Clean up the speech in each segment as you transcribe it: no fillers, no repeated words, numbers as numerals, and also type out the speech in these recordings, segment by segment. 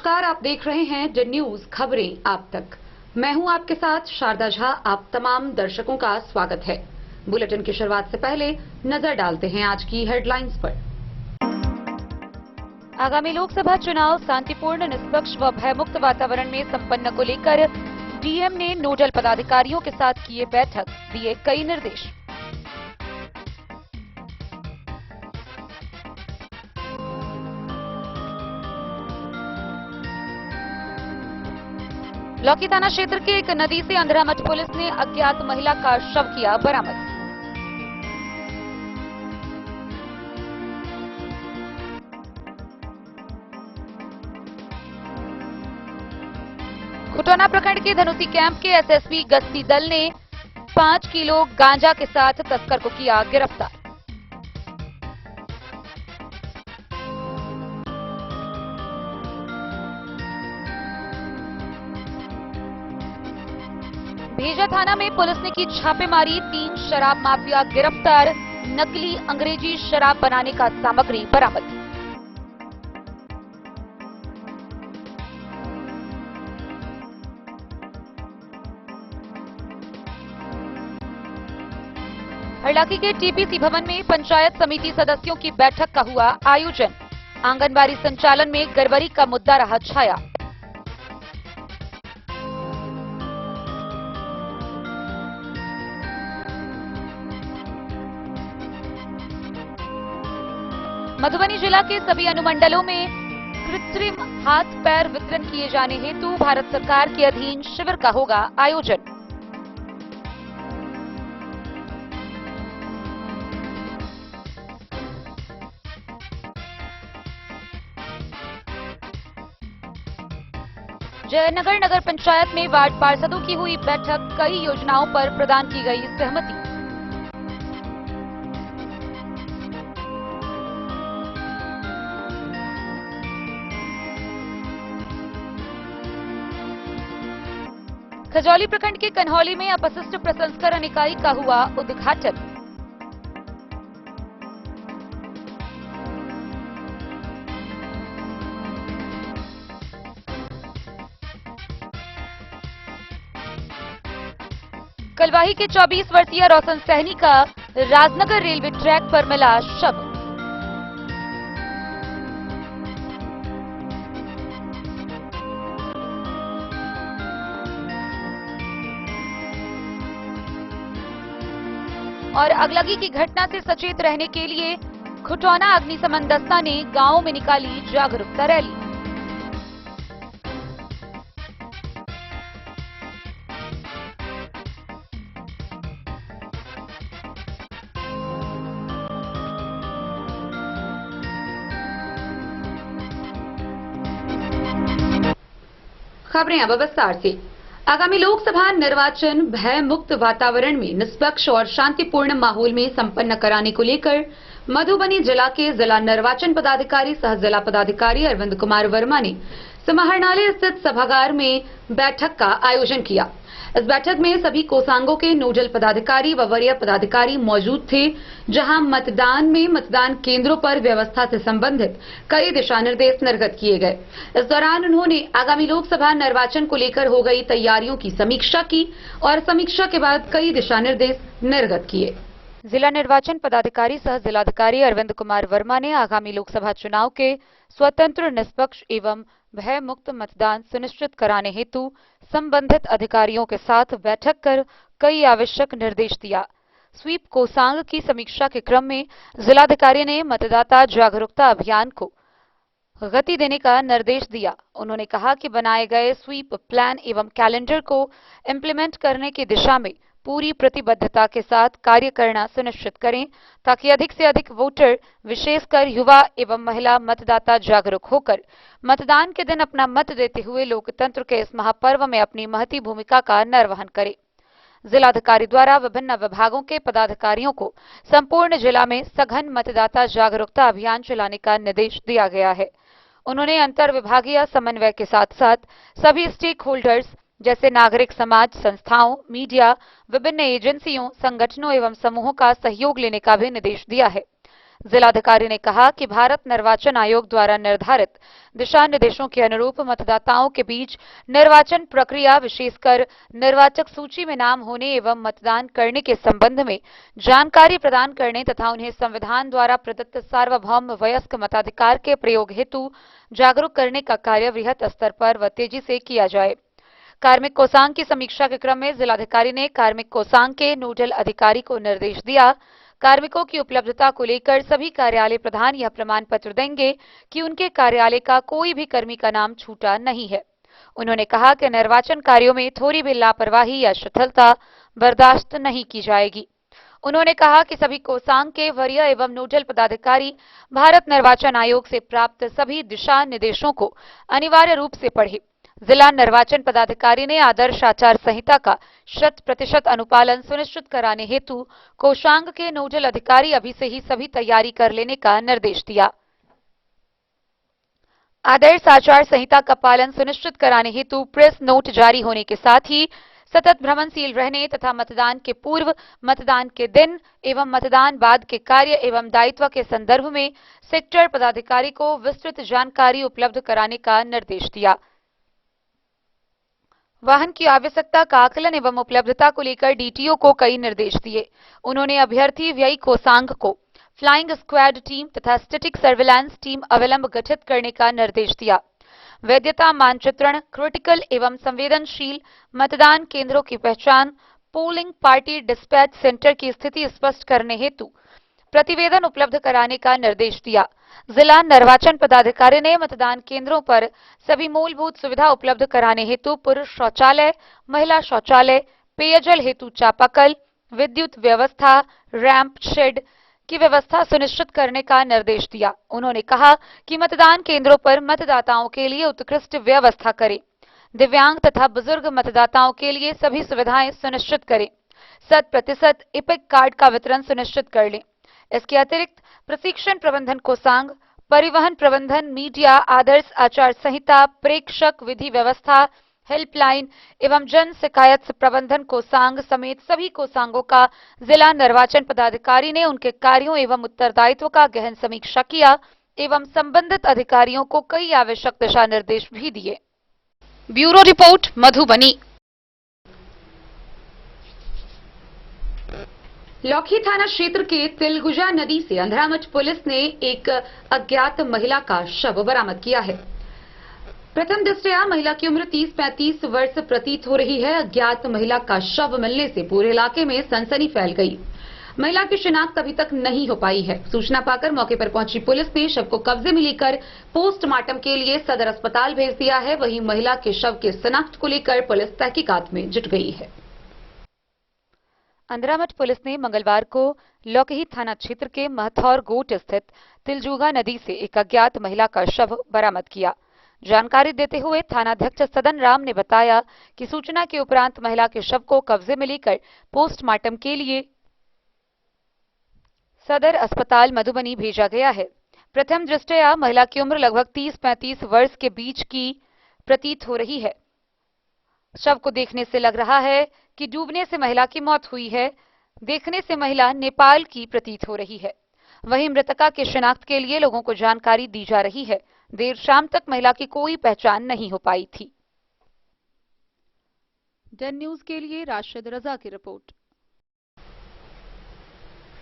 नमस्कार, आप देख रहे हैं द न्यूज खबरें आप तक। मैं हूं आपके साथ शारदा झा। आप तमाम दर्शकों का स्वागत है। बुलेटिन की शुरुआत से पहले नजर डालते हैं आज की हेडलाइंस पर। आगामी लोकसभा चुनाव शांतिपूर्ण, निष्पक्ष व भयमुक्त वातावरण में संपन्न को लेकर डीएम ने नोडल पदाधिकारियों के साथ किए बैठक, दिए कई निर्देश। लौकी थाना क्षेत्र के एक नदी से अंधरामठ पुलिस ने अज्ञात महिला का शव किया बरामद। खुटौना प्रखंड के धनुषी कैंप के एसएसबी गश्ती दल ने 5 किलो गांजा के साथ तस्कर को किया गिरफ्तार। भेजा थाना में पुलिस ने की छापेमारी, 3 शराब माफिया गिरफ्तार, नकली अंग्रेजी शराब बनाने का सामग्री बरामद। हरलाखी के टीपीसी भवन में पंचायत समिति सदस्यों की बैठक का हुआ आयोजन। आंगनबाड़ी संचालन में गड़बड़ी का मुद्दा रहा छाया। मधुबनी जिला के सभी अनुमंडलों में कृत्रिम हाथ पैर वितरण किए जाने हेतु भारत सरकार के अधीन शिविर का होगा आयोजन। जयनगर नगर पंचायत में वार्ड पार्षदों की हुई बैठक, कई योजनाओं पर प्रदान की गई सहमति। खजौली प्रखंड के कन्हौली में अपशिष्ट प्रसंस्करण इकाई का हुआ उद्घाटन। कलवाही के 24 वर्षीय रोशन सहनी का राजनगर रेलवे ट्रैक पर मिला शव। और अगलगी की घटना से सचेत रहने के लिए खुटौना अग्निशमन दस्ता ने गांवों में निकाली जागरूकता रैली। खबरें अब विस्तार से। आगामी लोकसभा निर्वाचन भय मुक्त वातावरण में निष्पक्ष और शांतिपूर्ण माहौल में संपन्न कराने को लेकर मधुबनी जिला के जिला निर्वाचन पदाधिकारी सह जिला पदाधिकारी अरविंद कुमार वर्मा ने समाहरणालय स्थित सभागार में बैठक का आयोजन किया। इस बैठक में सभी कोषांगों के नोडल पदाधिकारी व वरीय पदाधिकारी मौजूद थे, जहां मतदान केंद्रों पर व्यवस्था से संबंधित कई दिशा निर्देश निर्गत किए गए। इस दौरान उन्होंने आगामी लोकसभा निर्वाचन को लेकर हो गई तैयारियों की समीक्षा की और समीक्षा के बाद कई दिशा निर्देश निर्गत किए। जिला निर्वाचन पदाधिकारी सह जिलाधिकारी अरविंद कुमार वर्मा ने आगामी लोकसभा चुनाव के स्वतंत्र, निष्पक्ष एवं भय मुक्त मतदान सुनिश्चित कराने हेतु संबंधित अधिकारियों के साथ बैठक कर कई आवश्यक निर्देश दिया। स्वीप कोषांग की समीक्षा के क्रम में जिलाधिकारी ने मतदाता जागरूकता अभियान को गति देने का निर्देश दिया। उन्होंने कहा कि बनाए गए स्वीप प्लान एवं कैलेंडर को इम्प्लीमेंट करने की दिशा में पूरी प्रतिबद्धता के साथ कार्य करना सुनिश्चित करें, ताकि अधिक से अधिक वोटर, विशेषकर युवा एवं महिला मतदाता जागरूक होकर मतदान के दिन अपना मत देते हुए लोकतंत्र के इस महापर्व में अपनी महती भूमिका का निर्वहन करें। जिलाधिकारी द्वारा विभिन्न विभागों के पदाधिकारियों को संपूर्ण जिला में सघन मतदाता जागरूकता अभियान चलाने का निर्देश दिया गया है। उन्होंने अंतर विभागीय समन्वय के साथ साथ सभी स्टेक होल्डर्स जैसे नागरिक समाज संस्थाओं, मीडिया, विभिन्न एजेंसियों, संगठनों एवं समूहों का सहयोग लेने का भी निर्देश दिया है। जिलाधिकारी ने कहा कि भारत निर्वाचन आयोग द्वारा निर्धारित दिशा निर्देशों के अनुरूप मतदाताओं के बीच निर्वाचन प्रक्रिया, विशेषकर निर्वाचक सूची में नाम होने एवं मतदान करने के संबंध में जानकारी प्रदान करने तथा उन्हें संविधान द्वारा प्रदत्त सार्वभौम वयस्क मताधिकार के प्रयोग हेतु जागरूक करने का कार्य वृहत स्तर पर व तेजी से किया जाए। कार्मिक कोषांग की समीक्षा के क्रम में जिलाधिकारी ने कार्मिक कोषांग के नोडल अधिकारी को निर्देश दिया, कार्मिकों की उपलब्धता को लेकर सभी कार्यालय प्रधान यह प्रमाण पत्र देंगे कि उनके कार्यालय का कोई भी कर्मी का नाम छूटा नहीं है। उन्होंने कहा कि निर्वाचन कार्यों में थोड़ी भी लापरवाही या शिथिलता बर्दाश्त नहीं की जाएगी। उन्होंने कहा कि सभी कोषांग के वरीय एवं नोडल पदाधिकारी भारत निर्वाचन आयोग से प्राप्त सभी दिशा निर्देशों को अनिवार्य रूप से पढ़े। जिला निर्वाचन पदाधिकारी ने आदर्श आचार संहिता का 100% अनुपालन सुनिश्चित कराने हेतु कोषांग के नोडल अधिकारी अभी से ही सभी तैयारी कर लेने का निर्देश दिया। आदर्श आचार संहिता का पालन सुनिश्चित कराने हेतु प्रेस नोट जारी होने के साथ ही सतत भ्रमणशील रहने तथा मतदान के पूर्व, मतदान के दिन एवं मतदान बाद के कार्य एवं दायित्व के संदर्भ में सेक्टर पदाधिकारी को विस्तृत जानकारी उपलब्ध कराने का निर्देश दिया। वाहन की आवश्यकता का आकलन एवं उपलब्धता को लेकर डीटीओ को कई निर्देश दिए। उन्होंने अभ्यर्थी व्यय कोषांग को फ्लाइंग स्क्वाड टीम तथा स्टैटिक सर्विलांस टीम अविलंब गठित करने का निर्देश दिया। वैधता मानचित्रण, क्रिटिकल एवं संवेदनशील मतदान केंद्रों की पहचान, पोलिंग पार्टी डिस्पैच सेंटर की स्थिति स्पष्ट करने हेतु प्रतिवेदन उपलब्ध कराने का निर्देश दिया। जिला निर्वाचन पदाधिकारी ने मतदान केंद्रों पर सभी मूलभूत सुविधा उपलब्ध कराने हेतु पुरुष शौचालय, महिला शौचालय, पेयजल हेतु चापाकल, विद्युत व्यवस्था, रैंप, शेड की व्यवस्था सुनिश्चित करने का निर्देश दिया। उन्होंने कहा कि मतदान केंद्रों पर मतदाताओं के लिए उत्कृष्ट व्यवस्था करें, दिव्यांग तथा बुजुर्ग मतदाताओं के लिए सभी सुविधाएं सुनिश्चित करें, 100% इपिक कार्ड का वितरण सुनिश्चित कर लें। इसके अतिरिक्त प्रशिक्षण प्रबंधन कोषांग, परिवहन प्रबंधन, मीडिया, आदर्श आचार संहिता, प्रेक्षक विधि व्यवस्था, हेल्पलाइन एवं जन शिकायत प्रबंधन कोषांग समेत सभी कोषांगों का जिला निर्वाचन पदाधिकारी ने उनके कार्यों एवं उत्तरदायित्व का गहन समीक्षा किया एवं संबंधित अधिकारियों को कई आवश्यक दिशा निर्देश भी दिए। Bureau report, Madhubani. लौकी थाना क्षेत्र के तिलगुजा नदी से अंधरामठ पुलिस ने एक अज्ञात महिला का शव बरामद किया है। प्रथम दृष्टया महिला की उम्र 30-35 वर्ष प्रतीत हो रही है। अज्ञात महिला का शव मिलने से पूरे इलाके में सनसनी फैल गई। महिला की शिनाख्त अभी तक नहीं हो पाई है। सूचना पाकर मौके पर पहुंची पुलिस ने शव को कब्जे में लेकर पोस्टमार्टम के लिए सदर अस्पताल भेज दिया है। वहीं महिला के शव के शिनाख्त को लेकर पुलिस तहकीकात में जुट गई है। अंधरामठ पुलिस ने मंगलवार को लौकही थाना क्षेत्र के महथौर गोट स्थित तिलजुगा नदी से एक अज्ञात महिला का शव बरामद किया। जानकारी देते हुए थानाध्यक्ष सदन राम ने बताया कि सूचना के उपरांत महिला के शव को कब्जे में लेकर पोस्टमार्टम के लिए सदर अस्पताल मधुबनी भेजा गया है। प्रथम दृष्टया महिला की उम्र लगभग 30-35 वर्ष के बीच की प्रतीत हो रही है। शव को देखने से लग रहा है कि डूबने से महिला की मौत हुई है। देखने से महिला नेपाल की प्रतीत हो रही है। वहीं मृतका के शिनाख्त के लिए लोगों को जानकारी दी जा रही है। देर शाम तक महिला की कोई पहचान नहीं हो पाई थी। डन न्यूज के लिए राशिद रजा की रिपोर्ट।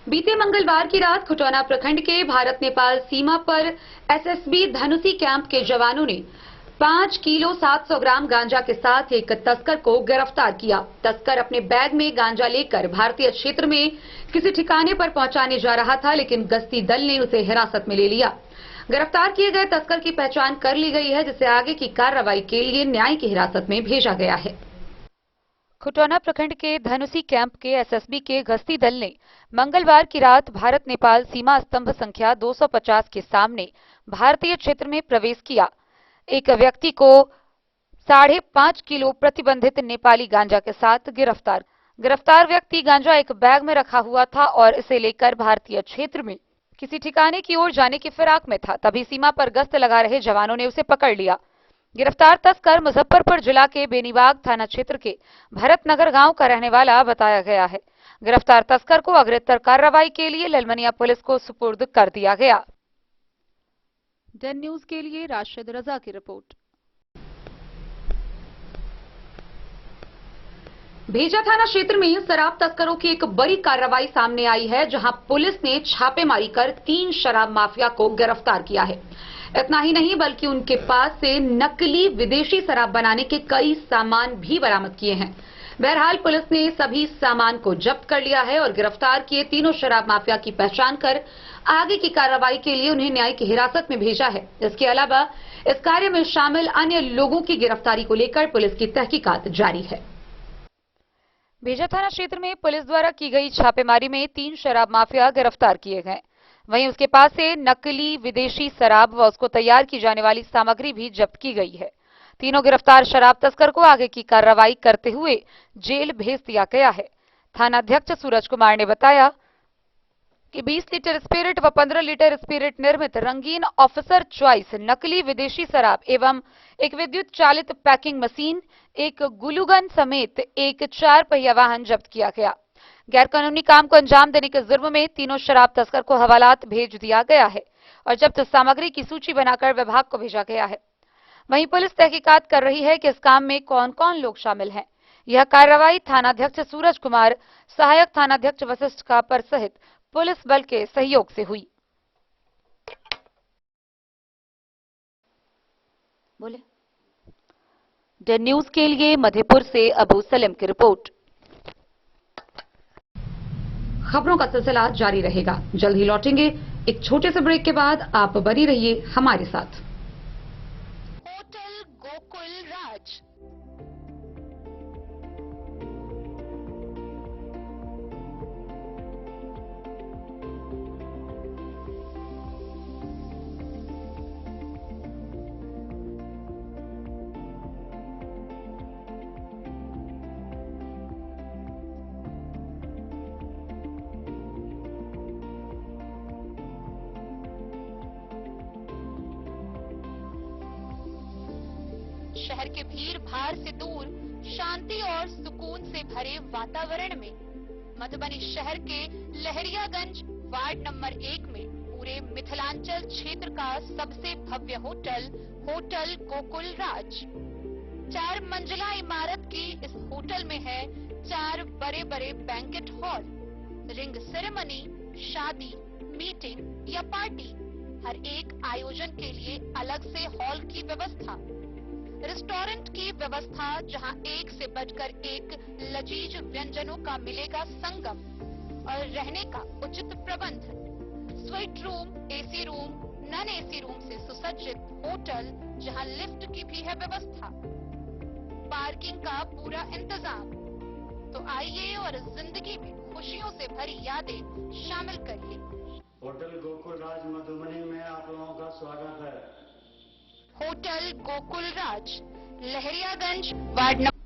बीते मंगलवार की रात खुटौना प्रखंड के भारत नेपाल सीमा पर एसएसबी धनुषी कैंप के जवानों ने 5 किलो 700 ग्राम गांजा के साथ एक तस्कर को गिरफ्तार किया। तस्कर अपने बैग में गांजा लेकर भारतीय क्षेत्र में किसी ठिकाने पर पहुंचाने जा रहा था, लेकिन गश्ती दल ने उसे हिरासत में ले लिया। गिरफ्तार किए गए तस्कर की पहचान कर ली गई है, जिसे आगे की कार्रवाई के लिए न्याय की हिरासत में भेजा गया है। खुटौना प्रखंड के धनुषी कैंप के एसएसबी के गश्ती दल ने मंगलवार की रात भारत नेपाल सीमा स्तंभ संख्या 250 के सामने भारतीय क्षेत्र में प्रवेश किया। एक व्यक्ति को 5.5 किलो प्रतिबंधित नेपाली गांजा के साथ गिरफ्तार व्यक्ति गांजा एक बैग में रखा हुआ था और इसे लेकर भारतीय क्षेत्र में किसी ठिकाने की ओर जाने की फिराक में था। तभी सीमा पर गश्त लगा रहे जवानों ने उसे पकड़ लिया। गिरफ्तार तस्कर मुजफ्फरपुर जिला के बेनीबाग थाना क्षेत्र के भरतनगर गांव का रहने वाला बताया गया है। गिरफ्तार तस्कर को अग्रेतर कार्रवाई के लिए ललमनिया पुलिस को सुपुर्द कर दिया गया। डन न्यूज के लिए राशिद रजा की रिपोर्ट। भेजा थाना क्षेत्र में शराब तस्करों की एक बड़ी कार्रवाई सामने आई है, जहां पुलिस ने छापेमारी कर 3 शराब माफिया को गिरफ्तार किया है। इतना ही नहीं बल्कि उनके पास से नकली विदेशी शराब बनाने के कई सामान भी बरामद किए हैं। बहरहाल पुलिस ने सभी सामान को जब्त कर लिया है और गिरफ्तार किए तीनों शराब माफिया की पहचान कर आगे की कार्रवाई के लिए उन्हें न्यायिक हिरासत में भेजा है। इसके अलावा इस कार्य में शामिल अन्य लोगों की गिरफ्तारी को लेकर पुलिस की तहकीकात जारी है। भेजा थाना क्षेत्र में पुलिस द्वारा की गई छापेमारी में 3 शराब माफिया गिरफ्तार किए गए। वहीं उसके पास से नकली विदेशी शराब व उसको तैयार की जाने वाली सामग्री भी जब्त की गई है। तीनों गिरफ्तार शराब तस्कर को आगे की कार्रवाई करते हुए जेल भेज दिया गया है। थानाध्यक्ष सूरज कुमार ने बताया कि 20 लीटर स्पिरिट व 15 लीटर स्पिरिट निर्मित रंगीन ऑफिसर चॉइस नकली विदेशी शराब एवं एक विद्युत चालित पैकिंग मशीन, एक गुलूगन समेत एक 4 पहिया वाहन जब्त किया गया। गैरकानूनी काम को अंजाम देने के जुर्म में तीनों शराब तस्कर को हवालात भेज दिया गया है और जब्त सामग्री की सूची बनाकर विभाग को भेजा गया है। वहीं पुलिस तहकीकात कर रही है कि इस काम में कौन कौन लोग शामिल हैं। यह कार्रवाई थानाध्यक्ष सूरज कुमार, सहायक थानाध्यक्ष वशिष्ठ कापर सहित पुलिस बल के सहयोग से हुई। बोले डन न्यूज के लिए मधेपुर से अबू सलेम की रिपोर्ट। खबरों का सिलसिला जारी रहेगा, जल्द ही लौटेंगे एक छोटे से ब्रेक के बाद। आप बनी रहिए हमारे साथ। होटल गोकुल राज शहर के भीड़ भाड़ से दूर शांति और सुकून से भरे वातावरण में मधुबनी शहर के लहरियागंज वार्ड नंबर 1 में पूरे मिथिलांचल क्षेत्र का सबसे भव्य होटल होटल गोकुल राज 4 मंजिला इमारत की इस होटल में है 4 बड़े बड़े बैंकेट हॉल, रिंग सेरेमनी, शादी, मीटिंग या पार्टी, हर एक आयोजन के लिए अलग से हॉल की व्यवस्था, रेस्टोरेंट की व्यवस्था जहां एक से बढ़कर एक लजीज व्यंजनों का मिलेगा संगम और रहने का उचित प्रबंध, suite room, AC room, non AC room से सुसज्जित होटल जहां लिफ्ट की भी है व्यवस्था, पार्किंग का पूरा इंतजाम। तो आइए और जिंदगी में खुशियों से भरी यादें शामिल करिए। होटल गोकुल राज मधुबनी में आप लोगों का स्वागत है। होटल गोकुल राज, लहरियागंज वार्ड नंबर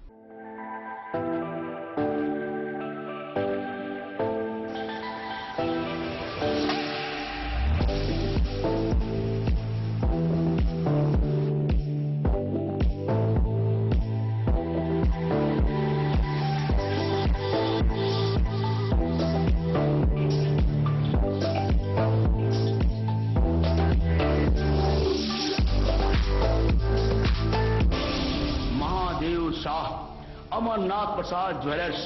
अमरनाथ प्रसाद ज्वेलर्स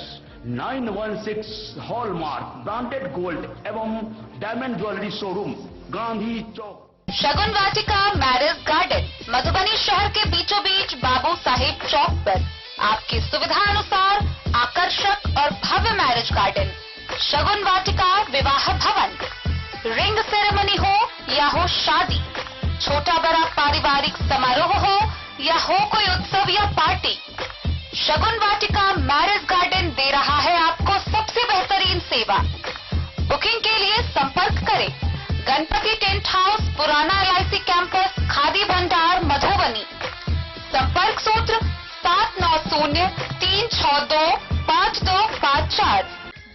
916 हॉलमार्क ब्रांडेड गोल्ड एवं डायमंड ज्वेलरी शोरूम, गांधी चौक। शगुन वाटिका मैरिज गार्डन मधुबनी शहर के बीचों बीच बाबू साहिब चौक पर आपकी सुविधा अनुसार आकर्षक और भव्य मैरिज गार्डन शगुन वाटिका विवाह भवन। रिंग सेरेमनी हो या हो शादी, छोटा बड़ा पारिवारिक समारोह हो या हो कोई उत्सव या पार्टी, शगुन वाटिका मैरिज गार्डन दे रहा है आपको सबसे बेहतरीन सेवा। बुकिंग के लिए संपर्क करें गणपति टेंट हाउस, पुराना LIC कैंपस, खादी भंडार, मधुबनी। संपर्क सूत्र 7903625254।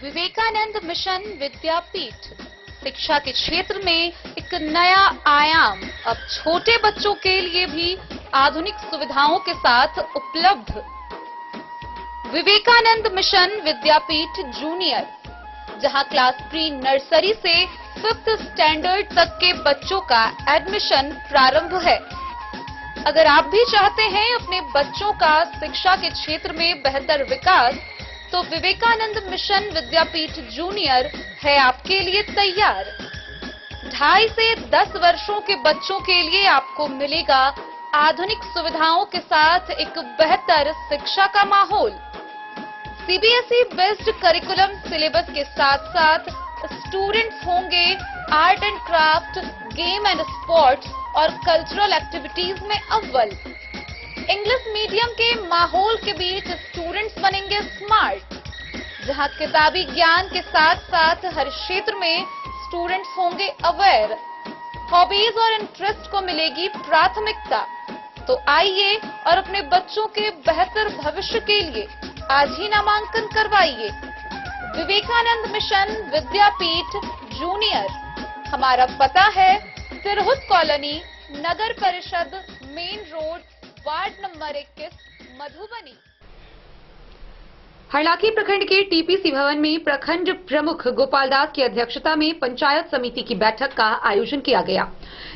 विवेकानंद मिशन विद्यापीठ शिक्षा के क्षेत्र में एक नया आयाम अब छोटे बच्चों के लिए भी आधुनिक सुविधाओं के साथ उपलब्ध। विवेकानंद मिशन विद्यापीठ जूनियर जहां क्लास प्री नर्सरी से 5th स्टैंडर्ड तक के बच्चों का एडमिशन प्रारंभ है। अगर आप भी चाहते हैं अपने बच्चों का शिक्षा के क्षेत्र में बेहतर विकास, तो विवेकानंद मिशन विद्यापीठ जूनियर है आपके लिए तैयार। 2.5 से 10 वर्षों के बच्चों के लिए आपको मिलेगा आधुनिक सुविधाओं के साथ एक बेहतर शिक्षा का माहौल। सीबीएसई बेस्ड करिकुलम सिलेबस के साथ साथ स्टूडेंट्स होंगे art and craft, game and sports और कल्चरल एक्टिविटीज में अव्वल। इंग्लिश मीडियम के माहौल के बीच स्टूडेंट्स बनेंगे स्मार्ट, जहां किताबी ज्ञान के साथ साथ हर क्षेत्र में स्टूडेंट्स होंगे अवेयर। हॉबीज और इंटरेस्ट को मिलेगी प्राथमिकता। तो आइए और अपने बच्चों के बेहतर भविष्य के लिए आज ही नामांकन करवाइए। विवेकानंद मिशन विद्यापीठ जूनियर। हमारा पता है तिरहुत कॉलोनी, नगर परिषद, main road, ward number 21, Madhubani. Harlakhi प्रखंड के टीपीसी भवन में प्रखंड प्रमुख गोपाल दास की अध्यक्षता में पंचायत समिति की बैठक का आयोजन किया गया।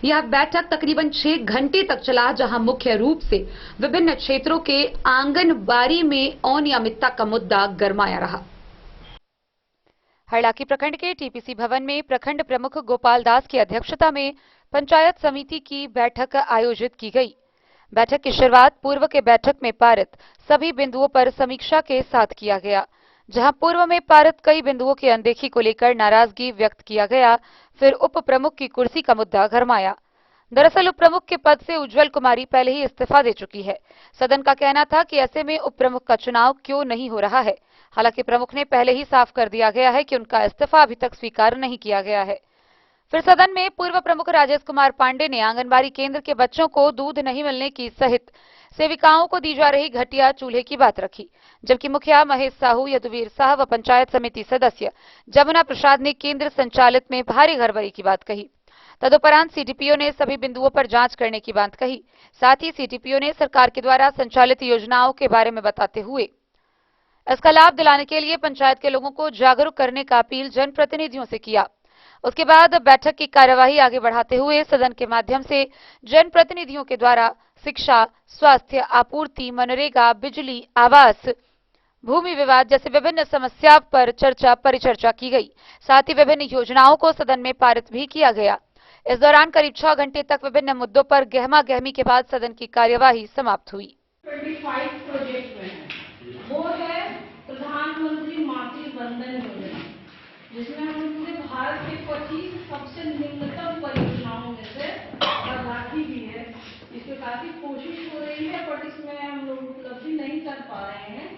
यह बैठक तकरीबन 6 घंटे तक चला, जहां मुख्य रूप से विभिन्न क्षेत्रों के आंगनबाड़ी में अनियमितता का मुद्दा गरमाया रहा। हरलाखी प्रखंड के टीपीसी भवन में प्रखंड प्रमुख गोपाल दास की अध्यक्षता में पंचायत समिति की बैठक आयोजित की गई। बैठक की शुरुआत पूर्व के बैठक में पारित सभी बिंदुओं पर समीक्षा के साथ किया गया, जहां पूर्व में पारित कई बिंदुओं की अनदेखी को लेकर नाराजगी व्यक्त किया गया। फिर उप प्रमुख की कुर्सी का मुद्दा गरमाया। दरअसल उप प्रमुख के पद से उज्जवल कुमारी पहले ही इस्तीफा दे चुकी है। सदन का कहना था कि ऐसे में उप प्रमुख का चुनाव क्यों नहीं हो रहा है। हालांकि प्रमुख ने पहले ही साफ कर दिया गया है कि उनका इस्तीफा अभी तक स्वीकार नहीं किया गया है। फिर सदन में पूर्व प्रमुख राजेश कुमार पांडे ने आंगनबाड़ी केंद्र के बच्चों को दूध नहीं मिलने की सहित सेविकाओं को दी जा रही घटिया चूल्हे की बात रखी, जबकि मुखिया महेश साहू, यदुवीर साह व पंचायत समिति सदस्य जमुना प्रसाद ने केंद्र संचालित में भारी गड़बड़ी की बात कही। तदुपरांत सीडीपीओ ने सभी बिंदुओं पर जांच करने की बात कही। साथ ही सीडीपीओ ने सरकार के द्वारा संचालित योजनाओं के बारे में बताते हुए इसका लाभ दिलाने के लिए पंचायत के लोगों को जागरूक करने का अपील जनप्रतिनिधियों से किया। उसके बाद बैठक की कार्यवाही आगे बढ़ाते हुए सदन के माध्यम से जनप्रतिनिधियों के द्वारा शिक्षा, स्वास्थ्य, आपूर्ति, मनरेगा, बिजली, आवास, भूमि विवाद जैसे विभिन्न समस्या पर परिचर्चा की गई। साथ ही विभिन्न योजनाओं को सदन में पारित भी किया गया। इस दौरान करीब 6 घंटे तक विभिन्न मुद्दों पर गहमा गहमी के बाद सदन की कार्यवाही समाप्त हुई। 25 प्रोजेक्ट में है, वो है प्रधानमंत्री मातृ वंदन योजना, जिसमें हम पूरे भारत के 25 सबसे निम्नतम परियोजनाओं में से राखी भी है। इसमें काफी कोशिश हो रही है, बट इसमें हम लोग उपलब्धि नहीं कर पा रहे हैं।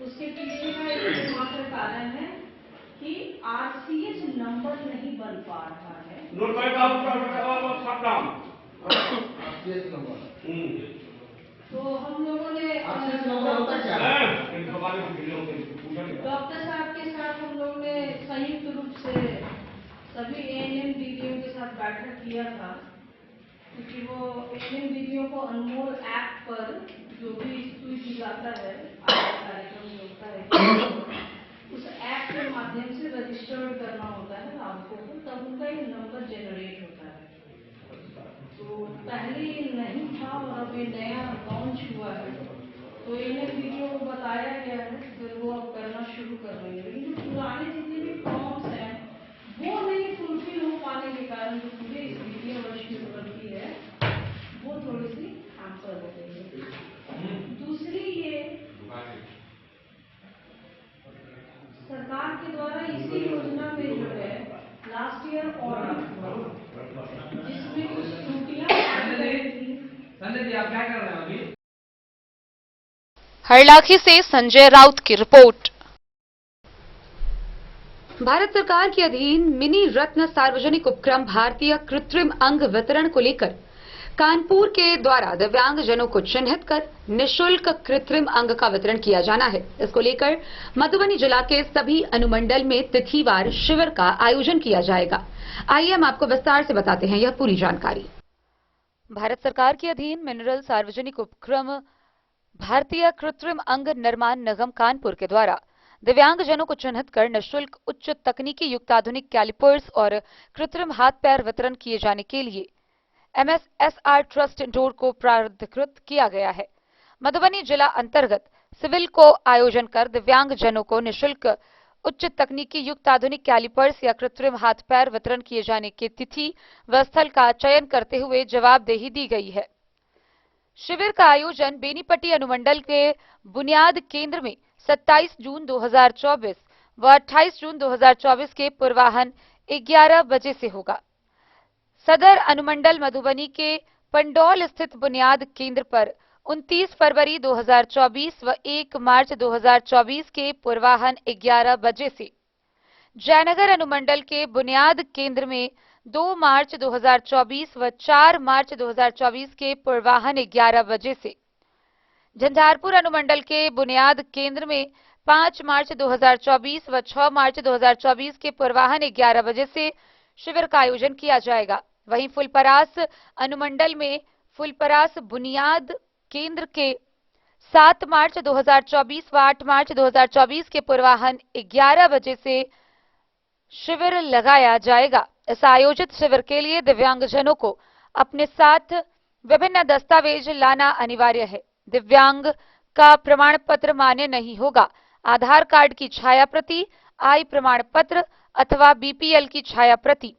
उसके पीछे का एकमात्र कारण है कि आरसीएच नंबर नहीं बन पा रहा है। तो हम लोगों ने डॉक्टर साहब के साथ हम लोगों ने संयुक्त रूप से सभी एएनएम दीदियों के साथ बैठक किया था, क्योंकि वो एएनएम दीदियों को अनमोल ऐप पर जो भी सुई दी जाता है, कार्यक्रम होता है, उस ऐप के माध्यम से रजिस्टर्ड करना होता है लाभुकों को, तब उनका एक नंबर जनरेट होता है। तो पहले ये नहीं था और अब ये नया लॉन्च हुआ है, तो एएनएम दीदियों को बताया गया है, फिर वो अब करना शुरू कर रही है। लेकिन जो पुराने जितने भी फॉर्म्स हैं वो नहीं फुलफिल हो पाने के कारण जो पूरे इस वित्तीय वर्ष की उपलब्धि है वो थोड़ी सी हैम्पर हो गई है। दूसरी, ये सरकार के द्वारा इसी योजना में जो है लास्ट ईयर ऑडिट हुआ, जिसमें कुछ त्रुटियां थी। हरलाखी से संजय राउत की रिपोर्ट। भारत सरकार के अधीन मिनी रत्न सार्वजनिक उपक्रम भारतीय कृत्रिम अंग वितरण को लेकर कानपुर के द्वारा दिव्यांग जनों को चिन्हित कर निःशुल्क कृत्रिम अंग का वितरण किया जाना है। इसको लेकर मधुबनी जिला के सभी अनुमंडल में तिथिवार शिविर का आयोजन किया जाएगा। आइए हम आपको विस्तार से बताते हैं यह पूरी जानकारी। भारत सरकार के अधीन मिनरल सार्वजनिक उपक्रम भारतीय कृत्रिम अंग निर्माण निगम कानपुर के द्वारा दिव्यांगजनों को चिन्हित कर निःशुल्क उच्च तकनीकी युक्त आधुनिक कैलिपर्स और कृत्रिम हाथ पैर वितरण किए जाने के लिए MSSR ट्रस्ट इंदौर को प्राधिकृत किया गया है। मधुबनी जिला अंतर्गत सिविल को आयोजन कर दिव्यांगजनों को निःशुल्क उच्च तकनीकी युक्त आधुनिक कैलिपर्स या कृत्रिम हाथ पैर वितरण किए जाने की तिथि व स्थल का चयन करते हुए जवाबदेही दी गई है। शिविर का आयोजन बेनीपट्टी अनुमंडल के बुनियाद केंद्र में 27 जून 2024 व 28 जून 2024 के पूर्वाह्न 11 बजे से होगा। सदर अनुमंडल मधुबनी के पंडौल स्थित बुनियाद केंद्र पर 29 फरवरी 2024 व 1 मार्च 2024 के पूर्वाह्न 11 बजे से, जयनगर अनुमंडल के बुनियाद केंद्र में 2 मार्च 2024 व 4 मार्च 2024 के पूर्वाह्न 11 बजे से, झंझारपुर अनुमंडल के बुनियाद केंद्र में 5 मार्च 2024 व 6 मार्च 2024 के पूर्वाह्न 11 बजे से शिविर का आयोजन किया जाएगा। वहीं फुलपरास अनुमंडल में फुलपरास बुनियाद केंद्र के 7 मार्च 2024 व 8 मार्च 2024 के पूर्वाह्न 11 बजे से शिविर लगाया जाएगा। इस आयोजित शिविर के लिए दिव्यांगजनों को अपने साथ विभिन्न दस्तावेज लाना अनिवार्य है। दिव्यांग का प्रमाण पत्र मान्य नहीं होगा। आधार कार्ड की छाया प्रति, आय प्रमाण पत्र अथवा बीपीएल की छाया प्रति।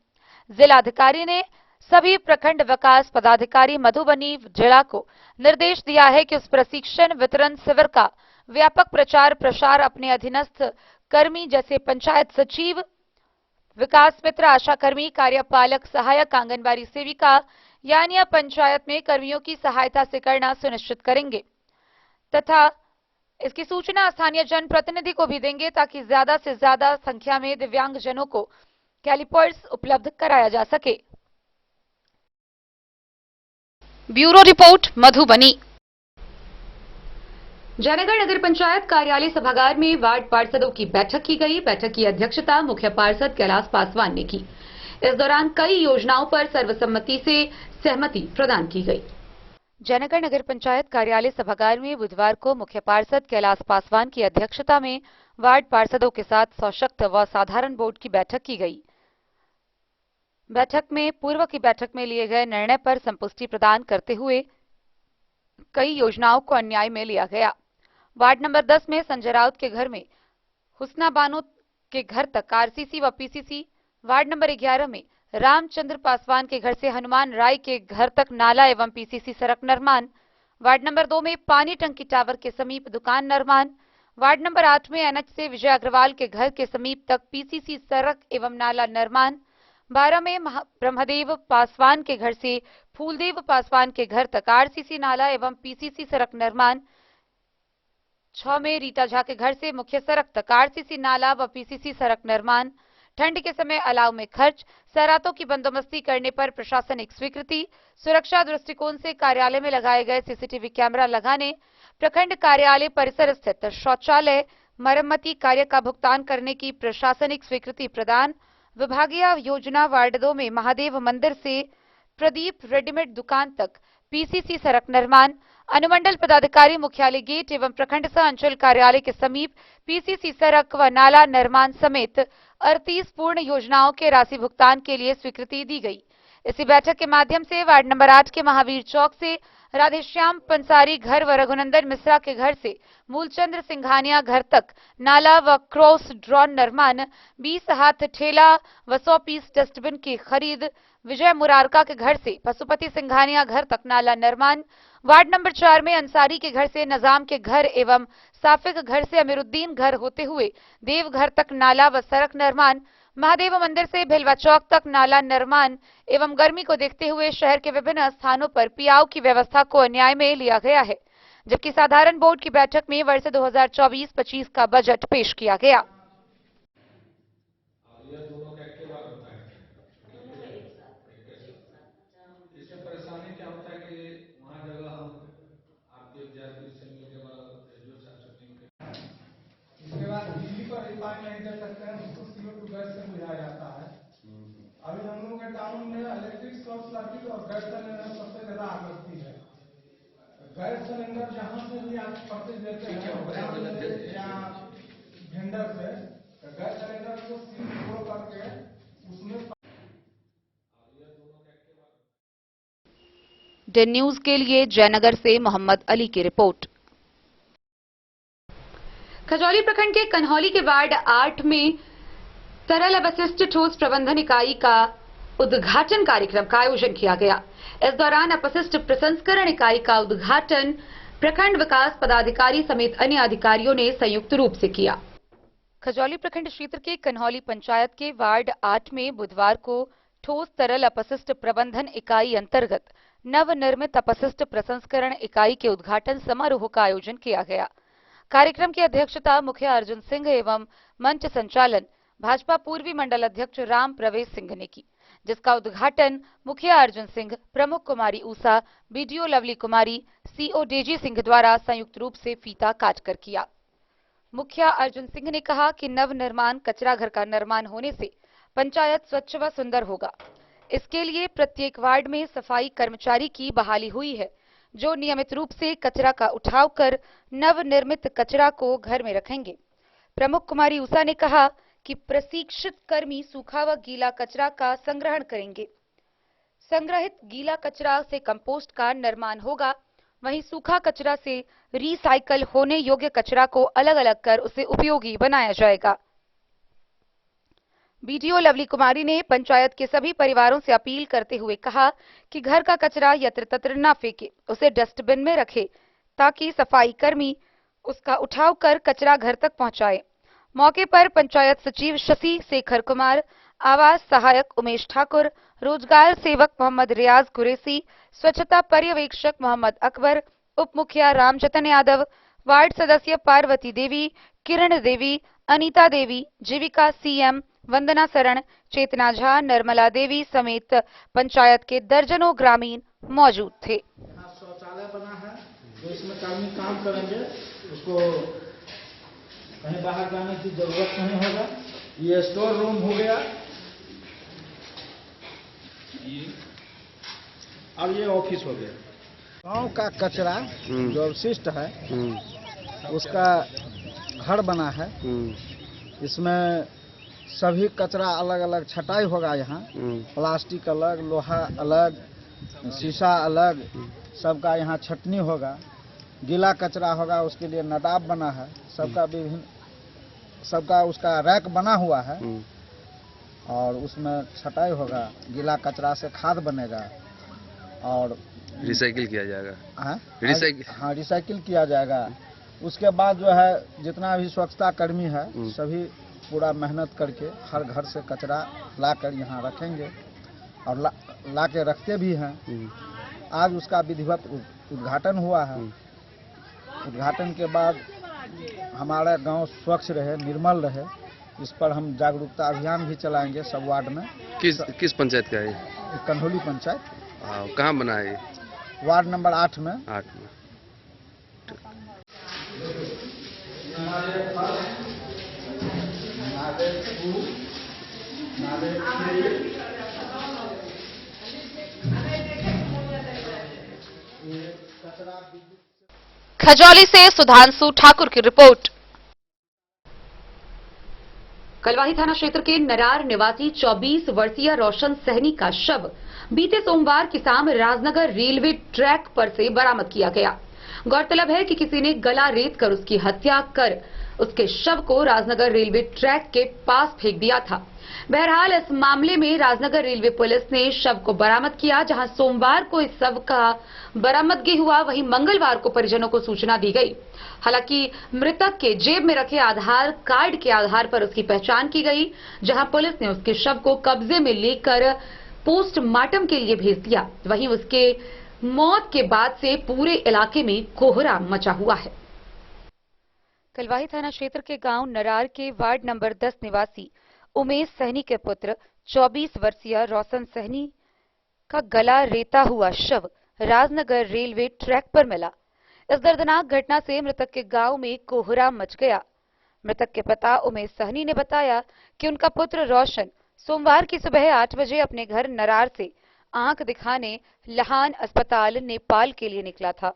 जिलाधिकारी ने सभी प्रखंड विकास पदाधिकारी मधुबनी जिला को निर्देश दिया है कि उस प्रशिक्षण वितरण शिविर का व्यापक प्रचार प्रसार अपने अधीनस्थ कर्मी जैसे पंचायत सचिव, विकास मित्र, आशा कर्मी, कार्यपालक सहायक, आंगनबाड़ी सेविका यानी पंचायत में कर्मियों की सहायता से करना सुनिश्चित करेंगे तथा इसकी सूचना स्थानीय जनप्रतिनिधि को भी देंगे ताकि ज्यादा से ज्यादा संख्या में दिव्यांगजनों को कैलिपर्स उपलब्ध कराया जा सके। Bureau report Madhubani. जयनगर नगर पंचायत कार्यालय सभागार में वार्ड पार्षदों की बैठक की गई। बैठक की अध्यक्षता मुख्य पार्षद कैलाश पासवान ने की। इस दौरान कई योजनाओं पर सर्वसम्मति से सहमति प्रदान की गई। जयनगर नगर पंचायत कार्यालय सभागार में बुधवार को मुख्य पार्षद कैलाश पासवान की अध्यक्षता में वार्ड पार्षदों के साथ सशक्त व साधारण बोर्ड की बैठक की गई। बैठक में पूर्व की बैठक में लिए गए निर्णय पर संतुष्टि प्रदान करते हुए कई योजनाओं को अन्याय में लिया गया। वार्ड नंबर 10 में संजय राउत के घर में हुस्ना बानो के घर तक आरसीसी व पीसीसी, वार्ड नंबर 11 में रामचंद्र पासवान के घर से हनुमान राय के घर तक नाला एवं पीसीसी सड़क निर्माण, वार्ड नंबर 2 में पानी टंकी टावर के समीप दुकान निर्माण, वार्ड नंबर 8 में एनएच से विजय अग्रवाल के घर के समीप तक पीसीसी सड़क एवं नाला निर्माण, 12 में ब्रह्मदेव पासवान के घर से फूलदेव पासवान के घर तक आरसीसी नाला एवं पीसीसी सड़क निर्माण, 6 में रीता झा के घर से मुख्य सड़क तक आरसीसी नाला व पीसीसी सड़क निर्माण, ठंड के समय अलाव में खर्च, सरातों की बंदोबस्ती करने पर प्रशासनिक स्वीकृति, सुरक्षा दृष्टिकोण से कार्यालय में लगाए गए सीसीटीवी कैमरा लगाने, प्रखंड कार्यालय परिसर स्थित शौचालय मरम्मती कार्य का भुगतान करने की प्रशासनिक स्वीकृति प्रदान, विभागीय योजना वार्ड 2 में महादेव मंदिर से प्रदीप रेडीमेड दुकान तक पीसीसी सड़क निर्माण, अनुमंडल पदाधिकारी मुख्यालय गेट एवं प्रखंड सह अंचल कार्यालय के समीप पीसीसी सड़क व नाला निर्माण समेत 38 पूर्ण योजनाओं के राशि भुगतान के लिए स्वीकृति दी गई। इसी बैठक के माध्यम से वार्ड नंबर 8 के महावीर चौक से राधेश्याम पंसारी घर व रघुनंदन मिश्रा के घर से मूलचंद्र सिंघानिया घर तक नाला व क्रॉस ड्रॉन निर्माण, 20 हाथ ठेला व 100 पीस डस्टबिन की खरीद, विजय मुरारका के घर से पशुपति सिंघानिया घर तक नाला निर्माण, वार्ड नंबर 4 में अंसारी के घर से नजाम के घर एवं साफिक घर से अमीरुद्दीन घर होते हुए देवघर तक नाला व सड़क निर्माण, महादेव मंदिर से भिलवा चौक तक नाला निर्माण एवं गर्मी को देखते हुए शहर के विभिन्न स्थानों पर पियाव की व्यवस्था को अन्याय में लिया गया है। जबकि साधारण बोर्ड की बैठक में वर्ष 2024-25 का बजट पेश किया गया। इसके बाद बिजली पर रिफाइन नहीं कर सकते हैं, उसको CO2 गैस से बुझाया जाता है। अभी हम लोग के टाउन में इलेक्ट्रिक शॉर्ट सर्किट और गैस सिलेंडर सबसे ज्यादा आग लगती है। गैस सिलेंडर जहाँ से भी आप परचेज लेते हैं या वेंडर से गैस सिलेंडर को सील तोड़ करके उसमें डेन न्यूज के लिए जयनगर से मोहम्मद अली की रिपोर्ट। खजौली प्रखंड के कन्हौली के वार्ड 8 में तरल अपशिष्ट ठोस प्रबंधन इकाई का उद्घाटन कार्यक्रम का आयोजन किया गया। इस दौरान अपशिष्ट प्रसंस्करण इकाई का उद्घाटन प्रखंड विकास पदाधिकारी समेत अन्य अधिकारियों ने संयुक्त रूप से किया। खजौली प्रखंड क्षेत्र के कन्हौली पंचायत के वार्ड 8 में बुधवार को ठोस तरल अपशिष्ट प्रबंधन इकाई अंतर्गत नवनिर्मित अपशिष्ट प्रसंस्करण इकाई के उद्घाटन समारोह का आयोजन किया गया। कार्यक्रम की अध्यक्षता मुखिया अर्जुन सिंह एवं मंच संचालन भाजपा पूर्वी मंडल अध्यक्ष राम प्रवेश सिंह ने की, जिसका उद्घाटन मुखिया अर्जुन सिंह, प्रमुख कुमारी ऊषा, बीडीओ लवली कुमारी, सीओ डेजी सिंह द्वारा संयुक्त रूप से फीता काटकर किया। मुखिया अर्जुन सिंह ने कहा कि नवनिर्माण कचरा घर का निर्माण होने से पंचायत स्वच्छ व सुंदर होगा। इसके लिए प्रत्येक वार्ड में सफाई कर्मचारी की बहाली हुई है, जो नियमित रूप से कचरा का उठाव कर नवनिर्मित कचरा को घर में रखेंगे। प्रमुख कुमारी ऊषा ने कहा कि प्रशिक्षित कर्मी सूखा व गीला कचरा का संग्रहण करेंगे। संग्रहित गीला कचरा से कंपोस्ट का निर्माण होगा, वहीं सूखा कचरा से रिसाइकल होने योग्य कचरा को अलग अलग कर उसे उपयोगी बनाया जाएगा। बीडीओ लवली कुमारी ने पंचायत के सभी परिवारों से अपील करते हुए कहा कि घर का कचरा यत्र तत्र न फेंके, उसे डस्टबिन में रखे ताकि सफाई कर्मी उसका उठाव कर कचरा घर तक पहुंचाए। मौके पर पंचायत सचिव शशि शेखर कुमार, आवास सहायक उमेश ठाकुर, रोजगार सेवक मोहम्मद रियाज कुरैशी, स्वच्छता पर्यवेक्षक मोहम्मद अकबर, उप मुखिया रामजतन यादव, वार्ड सदस्य पार्वती देवी, किरण देवी, अनीता देवी, जीविका सीएम, वंदना शरण, चेतना झा, निर्मला देवी समेत पंचायत के दर्जनों ग्रामीण मौजूद थे। यहाँ शौचालय बना है, जो इसमें कर्मी काम करेंगे, उसको कहीं बाहर जाने की जरूरत नहीं होगा। ये स्टोर रूम हो गया, और ये ऑफिस हो गया। गांव का कचरा जो अवशिष्ट है उसका घर बना है। इसमें सभी कचरा अलग अलग छटाई होगा। यहाँ प्लास्टिक अलग, लोहा अलग, शीशा अलग, सबका यहाँ छटनी होगा। गीला कचरा होगा, उसके लिए नदाब बना है। सबका उसका रैक बना हुआ है और उसमें छटाई होगा। गीला कचरा से खाद बनेगा और रिसाइकिल किया जाएगा। हाँ, रिसाइकिल किया जाएगा। उसके बाद जो है जितना भी स्वच्छता कर्मी है सभी पूरा मेहनत करके हर घर से कचरा लाकर यहाँ रखेंगे और ला के रखते भी हैं। आज उसका विधिवत उद्घाटन हुआ है। उद्घाटन के बाद हमारा गांव स्वच्छ रहे, निर्मल रहे, इस पर हम जागरूकता अभियान भी चलाएंगे सब वार्ड में। किस पंचायत का है? कन्हौली पंचायत। कहाँ बना है? वार्ड नंबर 8 में। 8 में। खजौली से सुधांशु ठाकुर की रिपोर्ट। कलवाही थाना क्षेत्र के नरार निवासी 24 वर्षीय रोशन सहनी का शव बीते सोमवार की शाम राजनगर रेलवे ट्रैक पर से बरामद किया गया। गौरतलब है कि किसी ने गला रेत कर उसकी हत्या कर उसके शव को राजनगर रेलवे ट्रैक के पास फेंक दिया था। बहरहाल इस मामले में राजनगर रेलवे पुलिस ने शव को बरामद किया। जहां सोमवार को इस शव का बरामदगी हुआ, वहीं मंगलवार को परिजनों को सूचना दी गई। हालांकि मृतक के जेब में रखे आधार कार्ड के आधार पर उसकी पहचान की गई। जहां पुलिस ने उसके शव को कब्जे में लेकर पोस्टमार्टम के लिए भेज दिया। वहीं उसके मौत के बाद से पूरे इलाके में कोहराम मचा हुआ है। कलवाही थाना क्षेत्र के गांव नरार के वार्ड नंबर 10 निवासी उमेश सहनी के पुत्र 24 वर्षीय रोशन सहनी का गला रेता हुआ शव राजनगर रेलवे ट्रैक पर मिला। इस दर्दनाक घटना से मृतक के गांव में कोहराम मच गया। मृतक के पिता उमेश सहनी ने बताया कि उनका पुत्र रोशन सोमवार की सुबह 8 बजे अपने घर नरार से आंख दिखाने लहान अस्पताल नेपाल के लिए निकला था।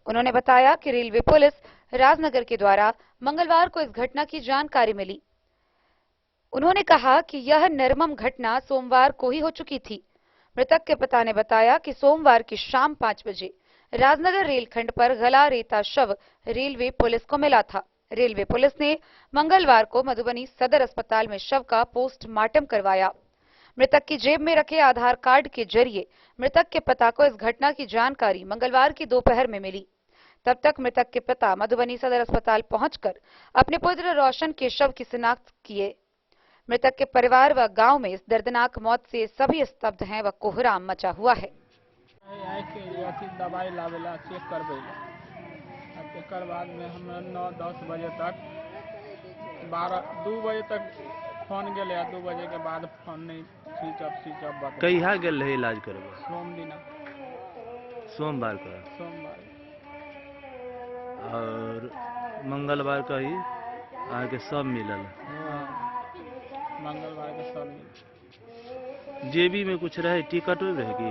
उन्होंने बताया कि रेलवे पुलिस राजनगर के द्वारा मंगलवार को इस घटना की जानकारी मिली। उन्होंने कहा कि यह निर्मम घटना सोमवार को ही हो चुकी थी। मृतक के पिता ने बताया कि सोमवार की शाम 5 बजे राजनगर रेलखंड पर गला रेता शव रेलवे पुलिस को मिला था। रेलवे पुलिस ने मंगलवार को मधुबनी सदर अस्पताल में शव का पोस्टमार्टम करवाया। मृतक की जेब में रखे आधार कार्ड के जरिए मृतक के पिता को इस घटना की जानकारी मंगलवार की दोपहर में मिली। तब तक मृतक के पिता मधुबनी सदर अस्पताल पहुंचकर अपने पुत्र रोशन के शव की शिनाख्त किए। मृतक के परिवार व गांव में इस दर्दनाक मौत से सभी स्तब्ध हैं व कोहराम मचा हुआ है। दवाई लावेला चेक करवेला, एकर बाद में हम 9-10 बजे तक 2 बजे तक फोन गए, 2 बजे के बाद फोन नहीं, स्विच ऑफ कहिया गेल रहे इलाज करबे? सोमवार का और मंगलवार का ही आके सब मिलल। मंगलवार के सब मिल। जेबी में कुछ रहे, टिकट रहे कि?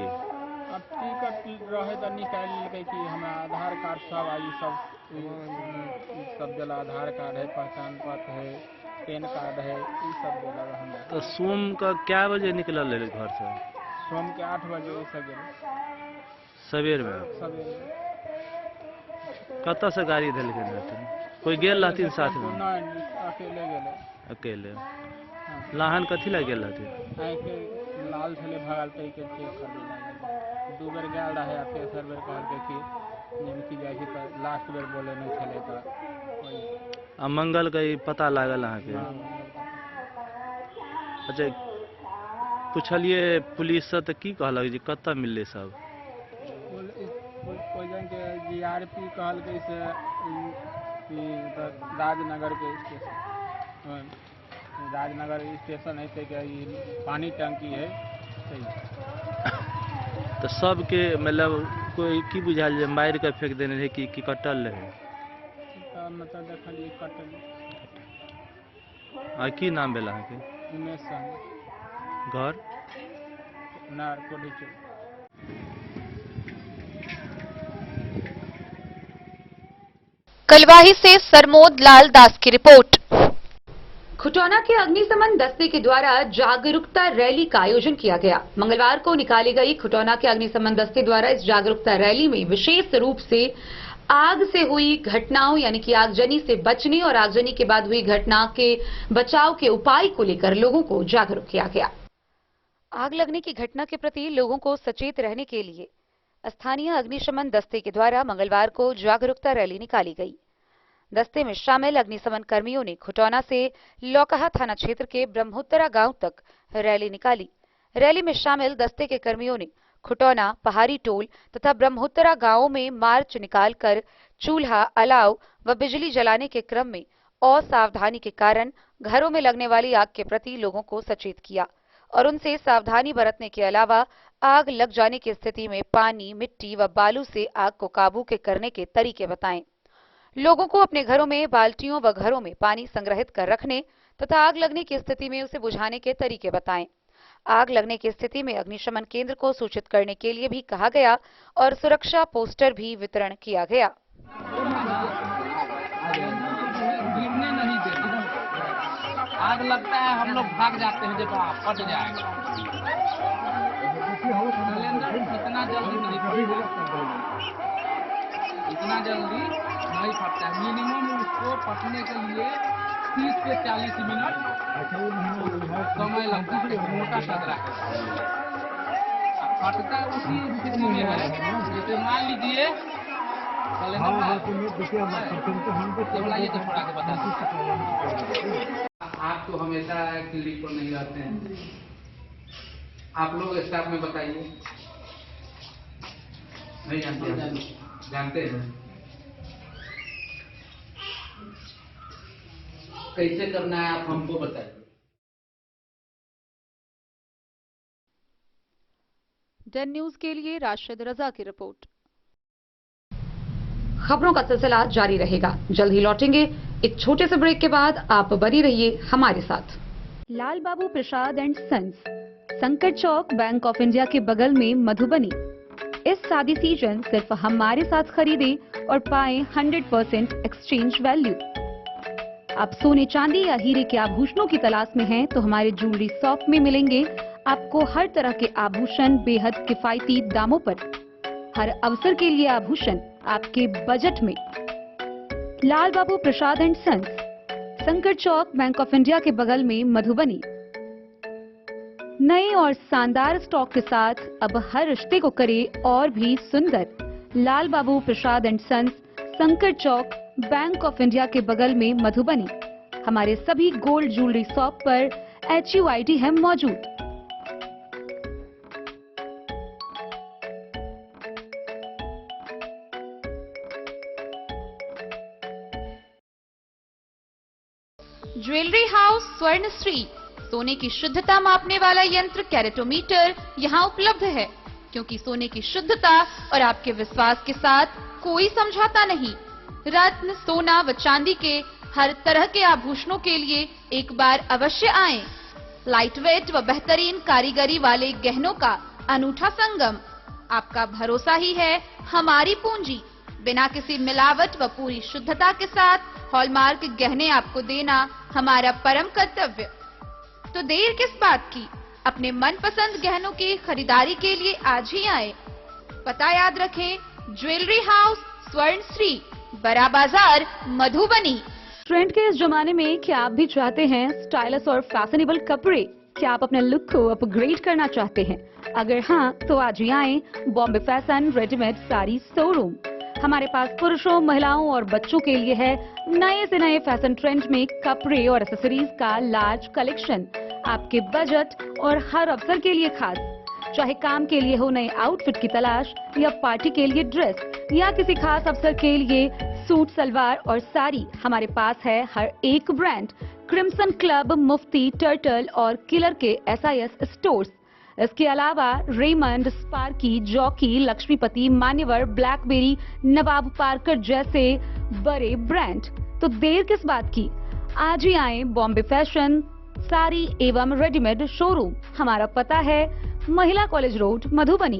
अब टिकट रहे तो निकाल लेके कि हमारा आधार कार्ड सब आई, सब जला आधार कार्ड है, पहचान पत्र है, पैन कार्ड है, ये सब जला हमारा। तो सोम का क्या बजे निकलल रहे घर से? सोम के 8 बजे सवेर में। कत से गाड़ी धल के रहते? कोई गेल रहती साथ में? नहीं, अकेले गेले। अकेले? लाहन कथी ला गेल रहते? लाल थले भगाल पे के चेक कर दिला। 2 बेर गेल रहे, तेसर बेर कहल के कि निमकी जाय छी त लास्ट बेर बोले नहीं चले त। आ मंगल का पता लागल अहाँ के? अच्छा, पूछलिए पुलिस से तो की कहलक जी कत मिलले सब? कोई जन के जीआरपी कहल के से राजनगर के स्टेशन, राजनगर स्टेशन है कि पानी टंकी है। तो सबके मतलब कोई की बुझाल जे मार के फेंक देने रहे कि कटल रहे? मतलब देखलिए कटल। आ की नाम भेल अहाँ के? उमेश घर नारकोटी। कलवाही से सरमोद लाल दास की रिपोर्ट। खुटौना के अग्निशमन दस्ते के द्वारा जागरूकता रैली का आयोजन किया गया। मंगलवार को निकाली गई खुटौना के अग्निशमन दस्ते द्वारा इस जागरूकता रैली में विशेष रूप से आग से हुई घटनाओं यानी कि आगजनी से बचने और आगजनी के बाद हुई घटना के बचाव के उपाय को लेकर लोगों को जागरूक किया गया। आग लगने की घटना के प्रति लोगों को सचेत रहने के लिए स्थानीय अग्निशमन दस्ते के द्वारा मंगलवार को जागरूकता रैली निकाली गई। दस्ते में शामिल अग्निशमन कर्मियों ने खुटौना से लौकहा थाना क्षेत्र के ब्रह्मोत्तरा गांव तक रैली निकाली। रैली में शामिल दस्ते के कर्मियों ने खुटौना, पहाड़ी टोल तथा ब्रह्मोत्तरा गांवों में मार्च निकालकर चूल्हा, अलाव व बिजली जलाने के क्रम में असावधानी के कारण घरों में लगने वाली आग के प्रति लोगों को सचेत किया और उनसे सावधानी बरतने के अलावा आग लग जाने की स्थिति में पानी, मिट्टी व बालू से आग को काबू करने के तरीके बताएं। लोगों को अपने घरों में बाल्टियों व घरों में पानी संग्रहित कर रखने तथा आग लगने की स्थिति में उसे बुझाने के तरीके बताएं। आग लगने की स्थिति में अग्निशमन केंद्र को सूचित करने के लिए भी कहा गया और सुरक्षा पोस्टर भी वितरण किया गया। आग लगता है हम लोग भाग जाते हैं जब फट जाएगा। सिलेंडर इतना जल्दी नहीं फटता है। मिनिमम उसको फटने के लिए 30 से 40 मिनट समय लगता है। मोटा सदरा फटता उसी स्थिति में है। जैसे मान लीजिए सिलेंडर तो थोड़ा के बता आप तो हमेशा क्लिनिक पर नहीं रहते हैं, आप लोग स्टाफ में बताइए। नहीं जानते हैं कैसे करना है, आप हमको बताइए। डन न्यूज के लिए राशिद रजा की रिपोर्ट। खबरों का सिलसिला जारी रहेगा, जल्द ही लौटेंगे। एक छोटे से ब्रेक के बाद आप बनी रहिए हमारे साथ। लाल बाबू प्रसाद एंड सन्स, संकट चौक, बैंक ऑफ इंडिया के बगल में, मधुबनी। इस शादी सीजन सिर्फ हमारे साथ खरीदे और पाएं 100% एक्सचेंज वैल्यू। आप सोने चांदी या हीरे के आभूषणों की तलाश में हैं तो हमारे ज्वेलरी शॉप में मिलेंगे आपको हर तरह के आभूषण बेहद किफायती दामों पर। हर अवसर के लिए आभूषण आपके बजट में। लाल बाबू प्रसाद एंड सन्स, संकट चौक, बैंक ऑफ इंडिया के बगल में, मधुबनी। नए और शानदार स्टॉक के साथ अब हर रिश्ते को करे और भी सुंदर। लाल बाबू प्रसाद एंड सन्स, संकट चौक, बैंक ऑफ इंडिया के बगल में, मधुबनी। हमारे सभी गोल्ड ज्वेलरी शॉप पर HUID है मौजूद। ज्वेलरी हाउस स्वर्णश्री, सोने की शुद्धता मापने वाला यंत्र कैरेटोमीटर यहाँ उपलब्ध है, क्योंकि सोने की शुद्धता और आपके विश्वास के साथ कोई समझौता नहीं। रत्न, सोना व चांदी के हर तरह के आभूषणों के लिए एक बार अवश्य आएं। लाइट वेट व बेहतरीन कारीगरी वाले गहनों का अनूठा संगम। आपका भरोसा ही है हमारी पूंजी। बिना किसी मिलावट व पूरी शुद्धता के साथ हॉलमार्क गहने आपको देना हमारा परम कर्तव्य। तो देर किस बात की, अपने मनपसंद गहनों की खरीदारी के लिए आज ही आए। पता याद रखें, ज्वेलरी हाउस स्वर्णश्री, बड़ा बाजार, मधुबनी। ट्रेंड के इस जमाने में क्या आप भी चाहते हैं स्टाइलिश और फैशनेबल कपड़े? क्या आप अपने लुक को अपग्रेड करना चाहते हैं? अगर हाँ, तो आज ही आए Bombay fashion readymade sari showroom. हमारे पास पुरुषों, महिलाओं और बच्चों के लिए है नए से नए फैशन ट्रेंड में कपड़े और एक्सेसरीज का लार्ज कलेक्शन। आपके बजट और हर अवसर के लिए खास। चाहे काम के लिए हो नए आउटफिट की तलाश, या पार्टी के लिए ड्रेस, या किसी खास अवसर के लिए सूट, सलवार और साड़ी, हमारे पास है हर एक ब्रांड। क्रिम्सन क्लब, मुफ्ती, टर्टल और किलर के SIS स्टोर्स। इसके अलावा रेमंड, स्पार्की, जॉकी, लक्ष्मीपति, मान्यवर, ब्लैकबेरी, नवाब पार्कर जैसे बड़े ब्रांड। तो देर किस बात की, आज ही आए बॉम्बे फैशन साड़ी एवं रेडीमेड शोरूम। हमारा पता है महिला कॉलेज रोड, मधुबनी।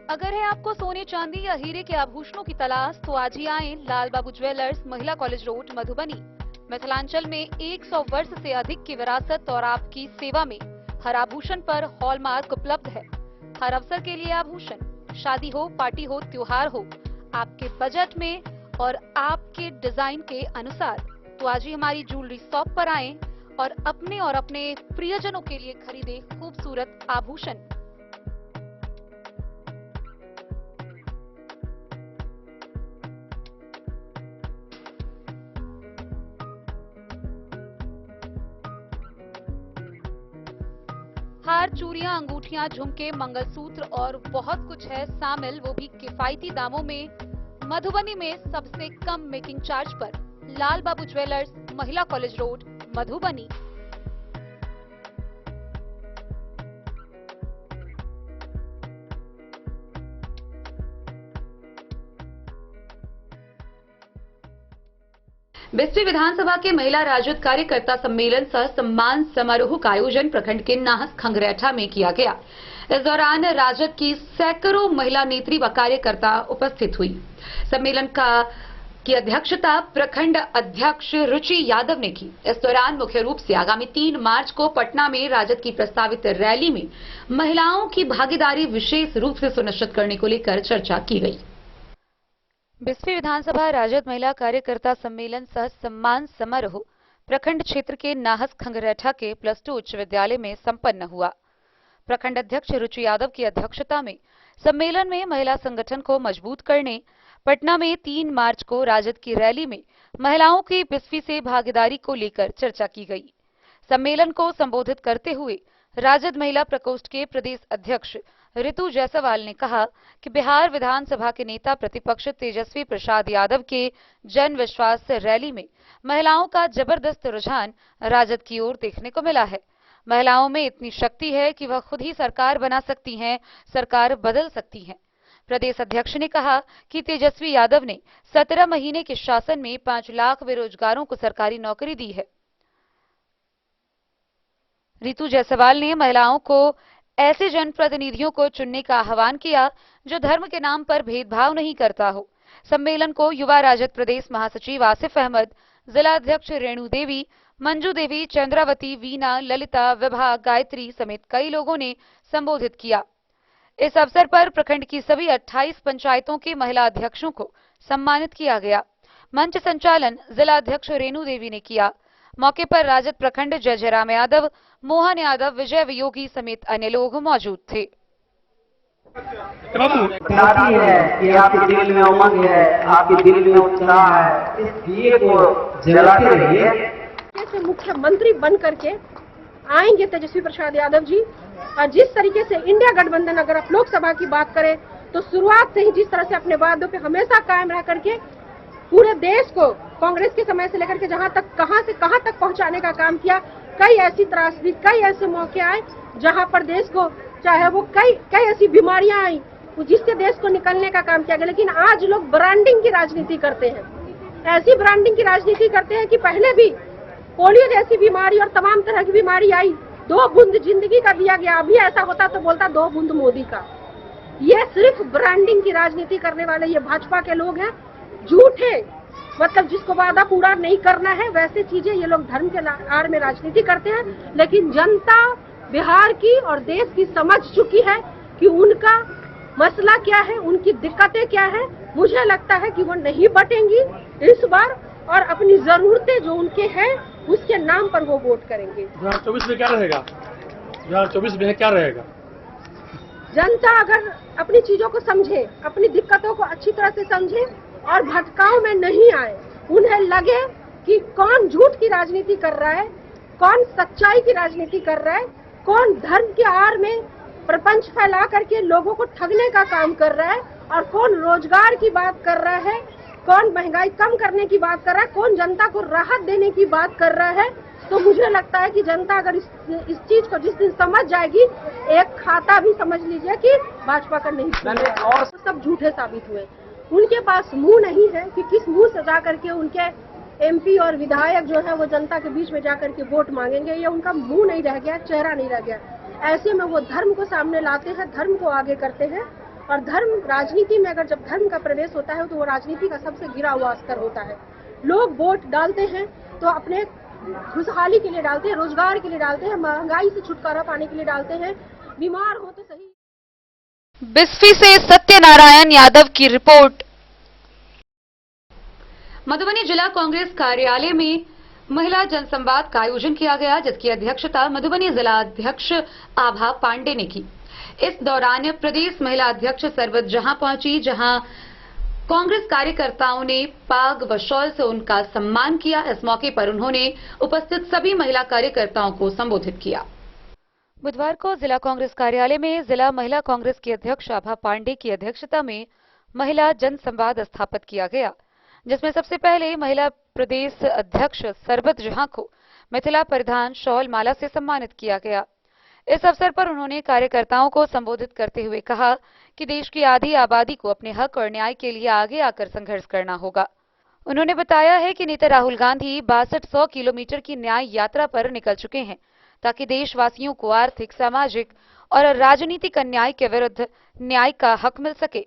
अगर है आपको सोने चांदी या हीरे के आभूषणों की तलाश तो आज ही आए लाल बाबू ज्वेलर्स, महिला कॉलेज रोड, मधुबनी। मिथिलांचल में 100 वर्ष से अधिक की विरासत और आपकी सेवा में हर आभूषण पर हॉलमार्क उपलब्ध है। हर अवसर के लिए आभूषण, शादी हो, पार्टी हो, त्योहार हो, आपके बजट में और आपके डिजाइन के अनुसार। तो आज ही हमारी ज्वेलरी शॉप पर आएं और अपने प्रियजनों के लिए खरीदे खूबसूरत आभूषण। हार, चूड़ियां, अंगूठियां, झुमके, मंगलसूत्र और बहुत कुछ है शामिल, वो भी किफायती दामों में। मधुबनी में सबसे कम मेकिंग चार्ज पर। लाल बाबू ज्वेलर्स, महिला कॉलेज रोड, मधुबनी। बिस्फी विधानसभा के महिला राजद कार्यकर्ता सम्मेलन सह सम्मान समारोह का आयोजन प्रखंड के नाहस खंगरेठा में किया गया। इस दौरान राजद की सैकड़ों महिला नेत्री व कार्यकर्ता उपस्थित हुई। सम्मेलन की अध्यक्षता प्रखंड अध्यक्ष रुचि यादव ने की। इस दौरान मुख्य रूप से आगामी 3 मार्च को पटना में राजद की प्रस्तावित रैली में महिलाओं की भागीदारी विशेष रूप से सुनिश्चित करने को लेकर चर्चा की गई। बिस्फी विधानसभा राजद महिला कार्यकर्ता सम्मेलन सह सम्मान समारोह प्रखंड क्षेत्र के नाहस खंगरेठा के +2 उच्च विद्यालय में संपन्न हुआ। प्रखंड अध्यक्ष रुचि यादव की अध्यक्षता में सम्मेलन में महिला संगठन को मजबूत करने पटना में 3 मार्च को राजद की रैली में महिलाओं की बिस्फी से भागीदारी को लेकर चर्चा की गई। सम्मेलन को संबोधित करते हुए राजद महिला प्रकोष्ठ के प्रदेश अध्यक्ष ऋतु जायसवाल ने कहा कि बिहार विधानसभा के नेता प्रतिपक्ष तेजस्वी प्रसाद यादव के जन विश्वास रैली में महिलाओं का जबरदस्त रुझान राजद की ओर देखने को मिला है। महिलाओं में इतनी शक्ति है कि वह खुद ही सरकार बना सकती हैं, सरकार बदल सकती हैं। प्रदेश अध्यक्ष ने कहा कि तेजस्वी यादव ने 17 महीने के शासन में 5 लाख बेरोजगारों को सरकारी नौकरी दी है। रितु जायसवाल ने महिलाओं को ऐसे जनप्रतिनिधियों को चुनने का आह्वान किया जो धर्म के नाम पर भेदभाव नहीं करता हो। सम्मेलन को युवा राजद प्रदेश महासचिव आसिफ अहमद, जिला अध्यक्ष रेणु देवी, मंजू देवी, चंद्रावती, वीना, ललिता, विभा, गायत्री समेत कई लोगों ने संबोधित किया। इस अवसर पर प्रखंड की सभी 28 पंचायतों के महिला अध्यक्षों को सम्मानित किया गया। मंच संचालन जिला अध्यक्ष रेणु देवी ने किया। मौके पर राजद प्रखंड जयराम यादव, मोहन यादव, विजय वियोगी समेत अन्य लोग मौजूद थे। बताती है कि आपके दिल में उमंग है, आपके दिल में उत्साह है, इस दिए को जलाते रहिए। कैसे मुख्यमंत्री बन करके आएंगे तेजस्वी प्रसाद यादव जी, और जिस तरीके से इंडिया गठबंधन, अगर आप लोकसभा की बात करें तो शुरुआत से ही जिस तरह से अपने वादों पे हमेशा कायम रह करके पूरे देश को कांग्रेस के समय से लेकर के जहां तक कहां से कहां तक पहुंचाने का काम किया। कई ऐसी त्रासदी, कई ऐसे मौके आए जहां पर देश को, चाहे वो कई ऐसी बीमारियां आई जिससे देश को निकलने का काम किया गया। लेकिन आज लोग ब्रांडिंग की राजनीति करते हैं, ऐसी ब्रांडिंग की राजनीति करते हैं कि पहले भी पोलियो जैसी बीमारी और तमाम तरह की बीमारी आई, 2 बूंद जिंदगी का दिया गया, अभी ऐसा होता तो बोलता 2 बूंद मोदी का। ये सिर्फ ब्रांडिंग की राजनीति करने वाले ये भाजपा के लोग हैं, झूठे, मतलब जिसको वादा पूरा नहीं करना है वैसे चीजें ये लोग धर्म के आड़ में राजनीति करते हैं। लेकिन जनता बिहार की और देश की समझ चुकी है कि उनका मसला क्या है, उनकी दिक्कतें क्या है। मुझे लगता है कि वो नहीं बटेंगी इस बार, और अपनी जरूरतें जो उनके हैं उसके नाम पर वो वोट करेंगे। 2024 में क्या रहेगा? 2024 में क्या रहेगा? जनता अगर अपनी चीजों को समझे, अपनी दिक्कतों को अच्छी तरह से समझे और भटकाव में नहीं आए, उन्हें लगे कि कौन झूठ की राजनीति कर रहा है, कौन सच्चाई की राजनीति कर रहा है, कौन धर्म के आड़ में प्रपंच फैला करके लोगों को ठगने का काम कर रहा है, और कौन रोजगार की बात कर रहा है, कौन महंगाई कम करने की बात कर रहा है, कौन जनता को राहत देने की बात कर रहा है। तो मुझे लगता है कि जनता अगर इस चीज को जिस दिन समझ जाएगी, एक खाता भी समझ लीजिए कि भाजपा का नहीं, और सब झूठे साबित हुए। उनके पास मुंह नहीं है कि किस मुंह से जा करके उनके एमपी और विधायक जो है वो जनता के बीच में जाकर के वोट मांगेंगे। ये उनका मुंह नहीं रह गया, चेहरा नहीं रह गया। ऐसे में वो धर्म को सामने लाते हैं, धर्म को आगे करते हैं, और धर्म राजनीति में अगर जब धर्म का प्रवेश होता है तो वो राजनीति का सबसे गिरा हुआ स्तर होता है। लोग वोट डालते हैं तो अपने खुशहाली के लिए डालते हैं, रोजगार के लिए डालते हैं, महंगाई से छुटकारा पाने के लिए डालते हैं, बीमार हो तो सही। बिस्फी से सत्यनारायण यादव की रिपोर्ट। मधुबनी जिला कांग्रेस कार्यालय में महिला जनसंवाद का आयोजन किया गया, जिसकी अध्यक्षता मधुबनी जिला अध्यक्ष आभा पांडे ने की। इस दौरान प्रदेश महिला अध्यक्ष सरबत जहां पहुंची, जहां कांग्रेस कार्यकर्ताओं ने पाग व शॉल से उनका सम्मान किया। इस मौके पर उन्होंने उपस्थित सभी महिला कार्यकर्ताओं को संबोधित किया। बुधवार को जिला कांग्रेस कार्यालय में जिला महिला कांग्रेस की अध्यक्ष आभा पांडे की अध्यक्षता में महिला जनसंवाद स्थापित किया गया, जिसमें सबसे पहले महिला प्रदेश अध्यक्ष सरबत जहां को मिथिला परिधान शॉल माला से सम्मानित किया गया। इस अवसर पर उन्होंने कार्यकर्ताओं को संबोधित करते हुए कहा कि देश की आधी आबादी को अपने हक और न्याय के लिए आगे आकर संघर्ष करना होगा। उन्होंने बताया है कि नेता राहुल गांधी 6200 किलोमीटर की न्याय यात्रा पर निकल चुके हैं, ताकि देशवासियों को आर्थिक, सामाजिक और राजनीतिक अन्याय के विरुद्ध न्याय का हक मिल सके।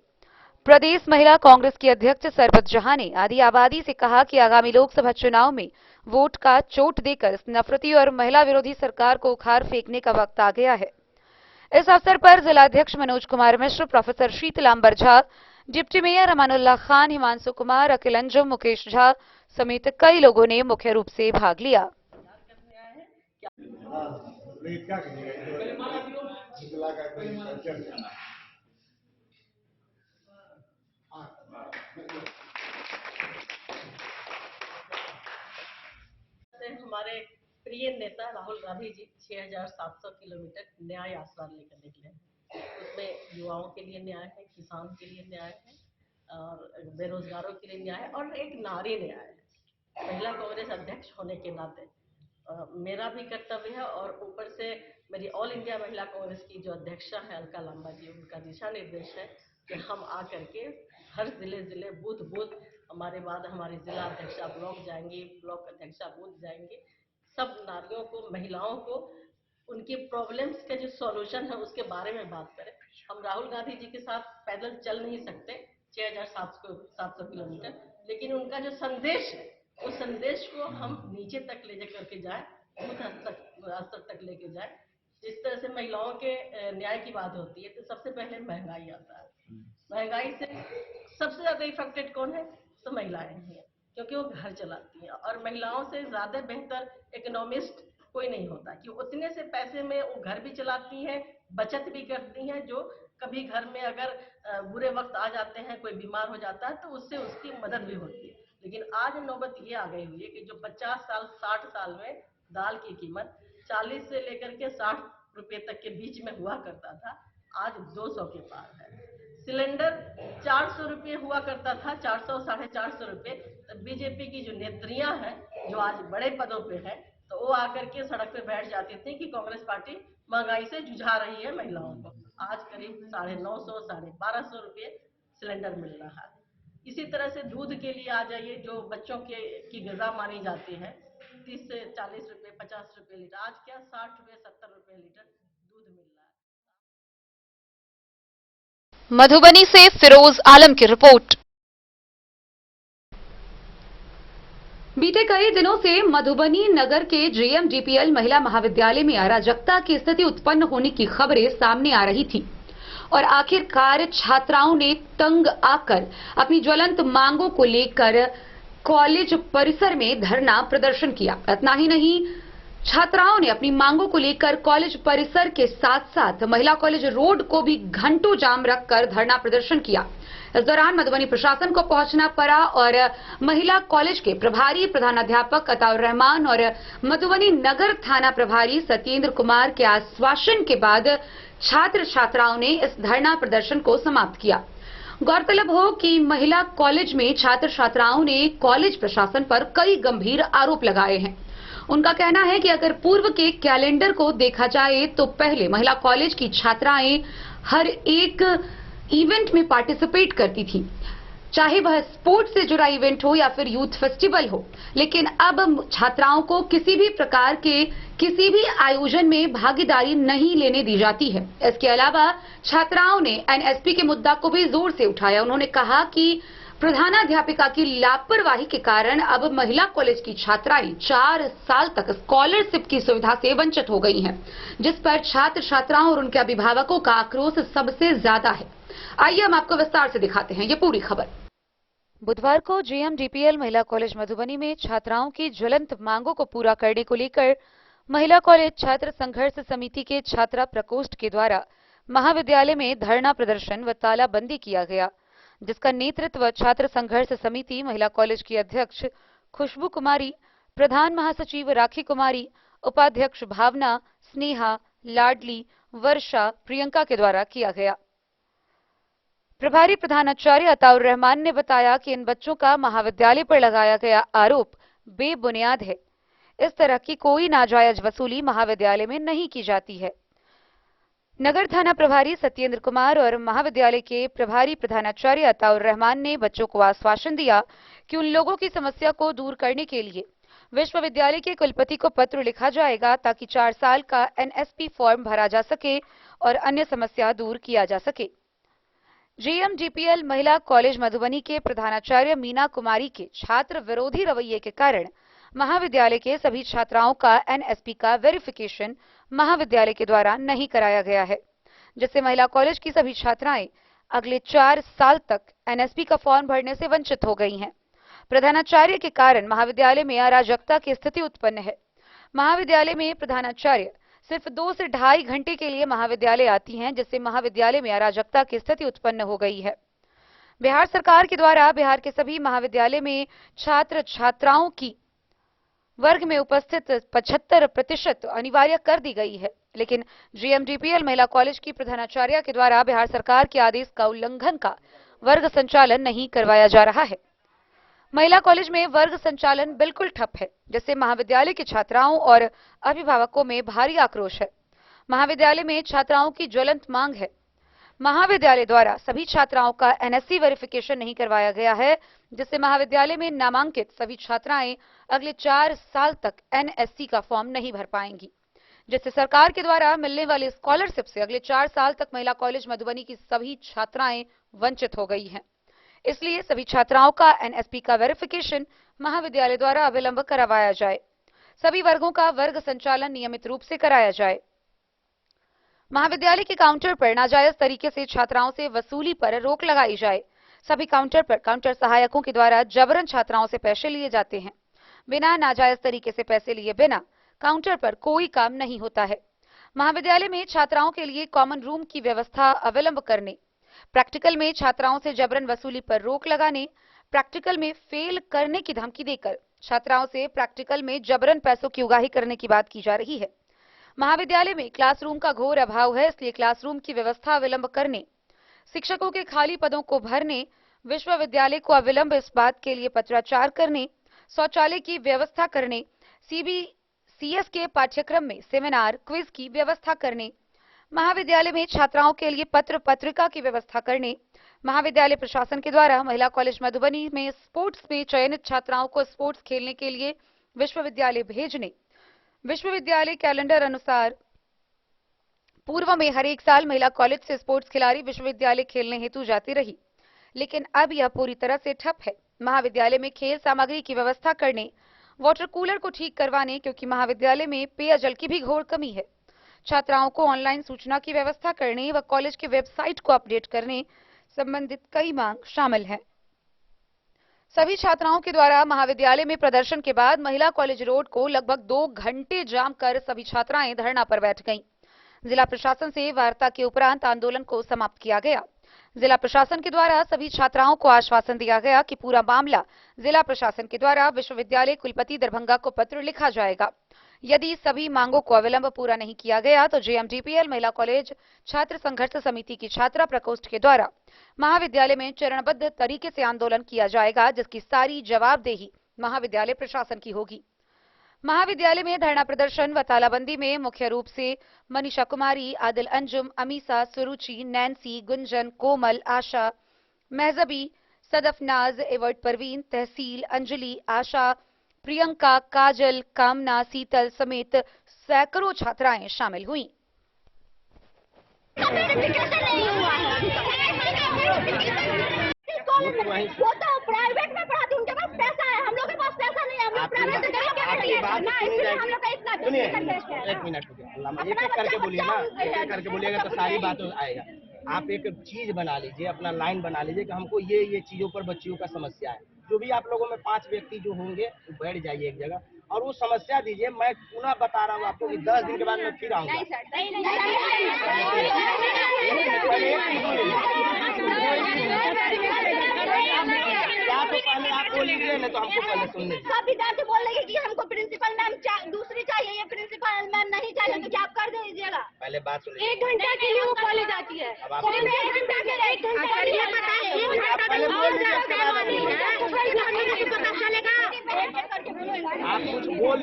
प्रदेश महिला कांग्रेस की अध्यक्ष सरबत जहां ने आधी आबादी से कहा कि आगामी लोकसभा चुनाव में वोट का चोट देकर इस नफरती और महिला विरोधी सरकार को उखाड़ फेंकने का वक्त आ गया है। इस अवसर पर जिलाध्यक्ष Manoj Kumar Mishra, professor Sheetalambar Jha, deputy mayor Amanullah Khan, Himanshu Kumar, Akhil Anjum, Mukesh Jha समेत कई लोगों ने मुख्य रूप से भाग लिया। हमारे प्रिय नेता राहुल गांधी जी 6700 किलोमीटर न्याय आश्वासन लेकर निकले हैं। उसमें युवाओं के लिए न्याय है, किसान के लिए न्याय है, और बेरोजगारों के लिए न्याय है, और एक नारी न्याय है। महिला कांग्रेस अध्यक्ष होने के नाते मेरा भी कर्तव्य है, और ऊपर से मेरी ऑल इंडिया महिला कांग्रेस की जो अध्यक्षा है अलका लांबा जी, उनका दिशा निर्देश है कि हम आकर के हर जिले बूथ हमारे बाद हमारी जिला अध्यक्षा ब्लॉक जाएंगी, ब्लॉक अध्यक्षा बूथ जाएंगे, सब नारियों को, महिलाओं को उनकी प्रॉब्लम्स का जो सॉल्यूशन है उसके बारे में बात करें। हम राहुल गांधी जी के साथ पैदल चल नहीं सकते 6,700 किलोमीटर, लेकिन उनका जो संदेश है उस संदेश को हम नीचे तक ले जाकर के जाए, बूथ स्तर तक लेके जाए। जिस तरह से महिलाओं के न्याय की बात होती है तो सबसे पहले महंगाई आता है। महंगाई से सबसे ज्यादा इफेक्टेड कौन है? तो महिलाएं हैं, क्योंकि वो घर चलाती हैं और महिलाओं से ज्यादा बेहतर इकोनॉमिस्ट कोई नहीं होता कि उतने से पैसे में वो घर भी चलाती हैं, बचत भी करती हैं, जो कभी घर में अगर बुरे वक्त आ जाते हैं, कोई बीमार हो जाता है तो उससे उसकी मदद भी होती है। लेकिन आज नौबत ये आ गई हुई है कि जो 50 साल 60 साल में दाल की कीमत 40 से लेकर के 60 रुपए तक के बीच में हुआ करता था, आज 200 के पार है। सिलेंडर 400 रुपये हुआ करता था, 400 450 रुपये। बीजेपी की जो नेत्रियां हैं जो आज बड़े पदों पे हैं, तो वो आकर के सड़क पे बैठ जाती थी कि कांग्रेस पार्टी महंगाई से जुझा रही है महिलाओं को। आज करीब 950 1250 रुपये सिलेंडर मिल रहा है। इसी तरह से दूध के लिए आ जाइए, जो बच्चों की ग़िज़ा मानी जाती है, 30 से 40 रुपये 50 रुपये लीटर, आज क्या 60 रुपये 70 रुपये लीटर दूध मिल रहा है। मधुबनी से फिरोज आलम की रिपोर्ट। बीते कई दिनों से मधुबनी नगर के जेएमडीपीएल महिला महाविद्यालय में अराजकता की स्थिति उत्पन्न होने की खबरें सामने आ रही थी और आखिरकार छात्राओं ने तंग आकर अपनी ज्वलंत मांगों को लेकर कॉलेज परिसर में धरना प्रदर्शन किया। इतना ही नहीं, छात्राओं ने अपनी मांगों को लेकर कॉलेज परिसर के साथ साथ महिला कॉलेज रोड को भी घंटों जाम रखकर धरना प्रदर्शन किया। इस दौरान मधुबनी प्रशासन को पहुंचना पड़ा और महिला कॉलेज के प्रभारी प्रधानाध्यापक अताउर रहमान और मधुबनी नगर थाना प्रभारी सत्येंद्र कुमार के आश्वासन के बाद छात्र छात्राओं ने इस धरना प्रदर्शन को समाप्त किया। गौरतलब हो कि महिला कॉलेज में छात्र छात्राओं ने कॉलेज प्रशासन पर कई गंभीर आरोप लगाए हैं। उनका कहना है कि अगर पूर्व के कैलेंडर को देखा जाए तो पहले महिला कॉलेज की छात्राएं हर एक इवेंट में पार्टिसिपेट करती थी, चाहे वह स्पोर्ट्स से जुड़ा इवेंट हो या फिर यूथ फेस्टिवल हो, लेकिन अब छात्राओं को किसी भी प्रकार के किसी भी आयोजन में भागीदारी नहीं लेने दी जाती है। इसके अलावा छात्राओं ने एनएसपी के मुद्दा को भी जोर से उठाया। उन्होंने कहा कि प्रधानाध्यापिका की लापरवाही के कारण अब महिला कॉलेज की छात्राएं 4 साल तक स्कॉलरशिप की सुविधा से वंचित हो गई हैं, जिस पर छात्र छात्राओं और उनके अभिभावकों का आक्रोश सबसे ज्यादा है। आइए हम आपको विस्तार से दिखाते हैं ये पूरी खबर। बुधवार को जेएमडीपीएल महिला कॉलेज मधुबनी में छात्राओं की ज्वलंत मांगों को पूरा करने को लेकर महिला कॉलेज छात्र संघर्ष समिति के छात्रा प्रकोष्ठ के द्वारा महाविद्यालय में धरना प्रदर्शन व तालाबंदी किया गया, जिसका नेतृत्व छात्र संघर्ष समिति महिला कॉलेज की अध्यक्ष खुशबू कुमारी, प्रधान महासचिव राखी कुमारी, उपाध्यक्ष भावना, स्नेहा, लाडली, वर्षा, प्रियंका के द्वारा किया गया। प्रभारी प्रधानाचार्य अताउर रहमान ने बताया कि इन बच्चों का महाविद्यालय पर लगाया गया आरोप बेबुनियाद है। इस तरह की कोई नाजायज वसूली महाविद्यालय में नहीं की जाती है। नगर थाना प्रभारी सत्येंद्र कुमार और महाविद्यालय के प्रभारी प्रधानाचार्य अताउर रहमान ने बच्चों को आश्वासन दिया कि उन लोगों की समस्या को दूर करने के लिए विश्वविद्यालय के कुलपति को पत्र लिखा जाएगा, ताकि 4 साल का एनएसपी फॉर्म भरा जा सके और अन्य समस्या दूर किया जा सके। जेएमडीपीएल महिला कॉलेज मधुबनी के प्रधानाचार्य मीना कुमारी के छात्र विरोधी रवैये के कारण महाविद्यालय के सभी छात्राओं का एनएसपी का वेरिफिकेशन महाविद्यालय के द्वारा नहीं कराया गया है, जिससे महिला कॉलेज की सभी छात्राएं अगले 4 साल तक एनएसपी का फॉर्म भरने से वंचित हो गई हैं। प्रधानाचार्य के कारण महाविद्यालय में अराजकता की स्थिति उत्पन्न है। महाविद्यालय में प्रधानाचार्य सिर्फ 2 से ढाई घंटे के लिए महाविद्यालय आती हैं, जिससे महाविद्यालय में अराजकता की स्थिति उत्पन्न हो गई है। बिहार सरकार के द्वारा बिहार के सभी महाविद्यालय में छात्र छात्राओं की वर्ग में उपस्थित 75% अनिवार्य कर दी गई है, लेकिन जेएमडीपीएल महिला कॉलेज की प्रधानाचार्य के द्वारा बिहार सरकार के आदेश का उल्लंघन का वर्ग संचालन नहीं करवाया जा रहा है। महिला कॉलेज में वर्ग संचालन बिल्कुल ठप है, जिससे महाविद्यालय के छात्राओं और अभिभावकों में भारी आक्रोश है। महाविद्यालय में छात्राओं की ज्वलंत मांग है। महाविद्यालय द्वारा सभी छात्राओं का एनएससी वेरिफिकेशन नहीं करवाया गया है, जिससे महाविद्यालय में नामांकित सभी छात्राएं अगले 4 साल तक एनएससी का फॉर्म नहीं भर पाएंगी। जिससे सरकार के द्वारा मिलने वाली स्कॉलरशिप से अगले 4 साल तक महिला कॉलेज मधुबनी की सभी छात्राएं वंचित हो गई हैं। इसलिए सभी छात्राओं का एनएसपी का वेरिफिकेशन महाविद्यालय द्वारा अविलंब करवाया जाए। सभी वर्गों का वर्ग संचालन नियमित रूप से कराया जाए। महाविद्यालय के काउंटर पर नाजायज तरीके से छात्राओं से वसूली पर रोक लगाई जाए। सभी काउंटर पर काउंटर सहायकों के द्वारा जबरन छात्राओं से पैसे लिए जाते हैं। बिना नाजायज तरीके से पैसे लिए बिना काउंटर पर कोई काम नहीं होता है। महाविद्यालय में छात्राओं के लिए कॉमन रूम की व्यवस्था अविलंब करने, प्रैक्टिकल में छात्राओं से जबरन वसूली पर रोक लगाने, प्रैक्टिकल में फेल करने की धमकी देकर छात्राओं से प्रैक्टिकल में जबरन पैसों की उगाही करने की बात की जा रही है। महाविद्यालय में क्लासरूम का घोर अभाव है, इसलिए क्लासरूम की व्यवस्था अविलंब करने, शिक्षकों के खाली पदों को भरने, विश्वविद्यालय को अविलंब इस बात के लिए पत्राचार करने, शौचालय की व्यवस्था करने, सीबीसीएस के पाठ्यक्रम में सेमिनार क्विज की व्यवस्था करने, महाविद्यालय में छात्राओं के लिए पत्र पत्रिका की व्यवस्था करने, महाविद्यालय प्रशासन के द्वारा महिला कॉलेज मधुबनी में स्पोर्ट्स में चयनित छात्राओं को स्पोर्ट्स खेलने के लिए विश्वविद्यालय भेजने, विश्वविद्यालय कैलेंडर अनुसार पूर्व में हर एक साल महिला कॉलेज से स्पोर्ट्स खिलाड़ी विश्वविद्यालय खेलने हेतु जाती रही, लेकिन अब यह पूरी तरह से ठप है। महाविद्यालय में खेल सामग्री की व्यवस्था करने, वाटर कूलर को ठीक करवाने, क्योंकि महाविद्यालय में पेयजल की भी घोर कमी है। छात्राओं को ऑनलाइन सूचना की व्यवस्था करने व कॉलेज की वेबसाइट को अपडेट करने संबंधित कई मांग शामिल हैं। सभी छात्राओं के द्वारा महाविद्यालय में प्रदर्शन के बाद महिला कॉलेज रोड को लगभग 2 घंटे जाम कर सभी छात्राएं धरना पर बैठ गईं। जिला प्रशासन से वार्ता के उपरांत आंदोलन को समाप्त किया गया। जिला प्रशासन के द्वारा सभी छात्राओं को आश्वासन दिया गया कि पूरा मामला जिला प्रशासन के द्वारा विश्वविद्यालय कुलपति दरभंगा को पत्र लिखा जाएगा। यदि सभी मांगों को अविलंब पूरा नहीं किया गया तो जेएमडीपीएल महिला कॉलेज छात्र संघर्ष समिति की छात्रा प्रकोष्ठ के द्वारा महाविद्यालय में चरणबद्ध तरीके से आंदोलन किया जाएगा, जिसकी सारी जवाबदेही महाविद्यालय प्रशासन की होगी। महाविद्यालय में धरना प्रदर्शन व तालाबंदी में मुख्य रूप से मनीषा कुमारी, आदिल अंजुम, अमीसा, सुरुचि, नैन्सी, गुंजन, कोमल, आशा, महजबी, सदफनाज, एवर्ट परवीन, तहसील, अंजलि, आशा, प्रियंका, काजल, कामना, शीतल समेत सैकड़ों छात्राएं शामिल हुईं। वो तो प्राइवेट में पढ़ाती, उनके पास पैसा है, हम लोग के पास पैसा नहीं है, हम लोग प्राइवेट से हम लोग का इतना। सुनिए, एक मिनट एक एक करके बोलिए ना, एक एक करके बोलिएगा तो सारी बात आएगा। आप एक चीज बना लीजिए, अपना लाइन बना लीजिए कि हमको ये चीजों पर बच्चियों का समस्या है। जो भी आप लोगों में 5 व्यक्ति जो होंगे बैठ जाइए एक जगह और वो समस्या दीजिए। मैं पुनः बता रहा हूँ आपको कि 10 दिन के बाद मैं फिर आऊंगा। क्या तो पहले आप बोलिए ना, तो हमको पहले सुन लीजिए। सब विद्यार्थी बोल रहे कि हमको प्रिंसिपल मैम दूसरी चाहिए, ये प्रिंसिपल मैम नहीं चाहिए, तो क्या आप कर दीजिएगा? पहले बात सुनिए। 1 घंटा के लिए वो कॉलेज आती है, 1 घंटा के लिए पता चलेगा। आप कुछ बोल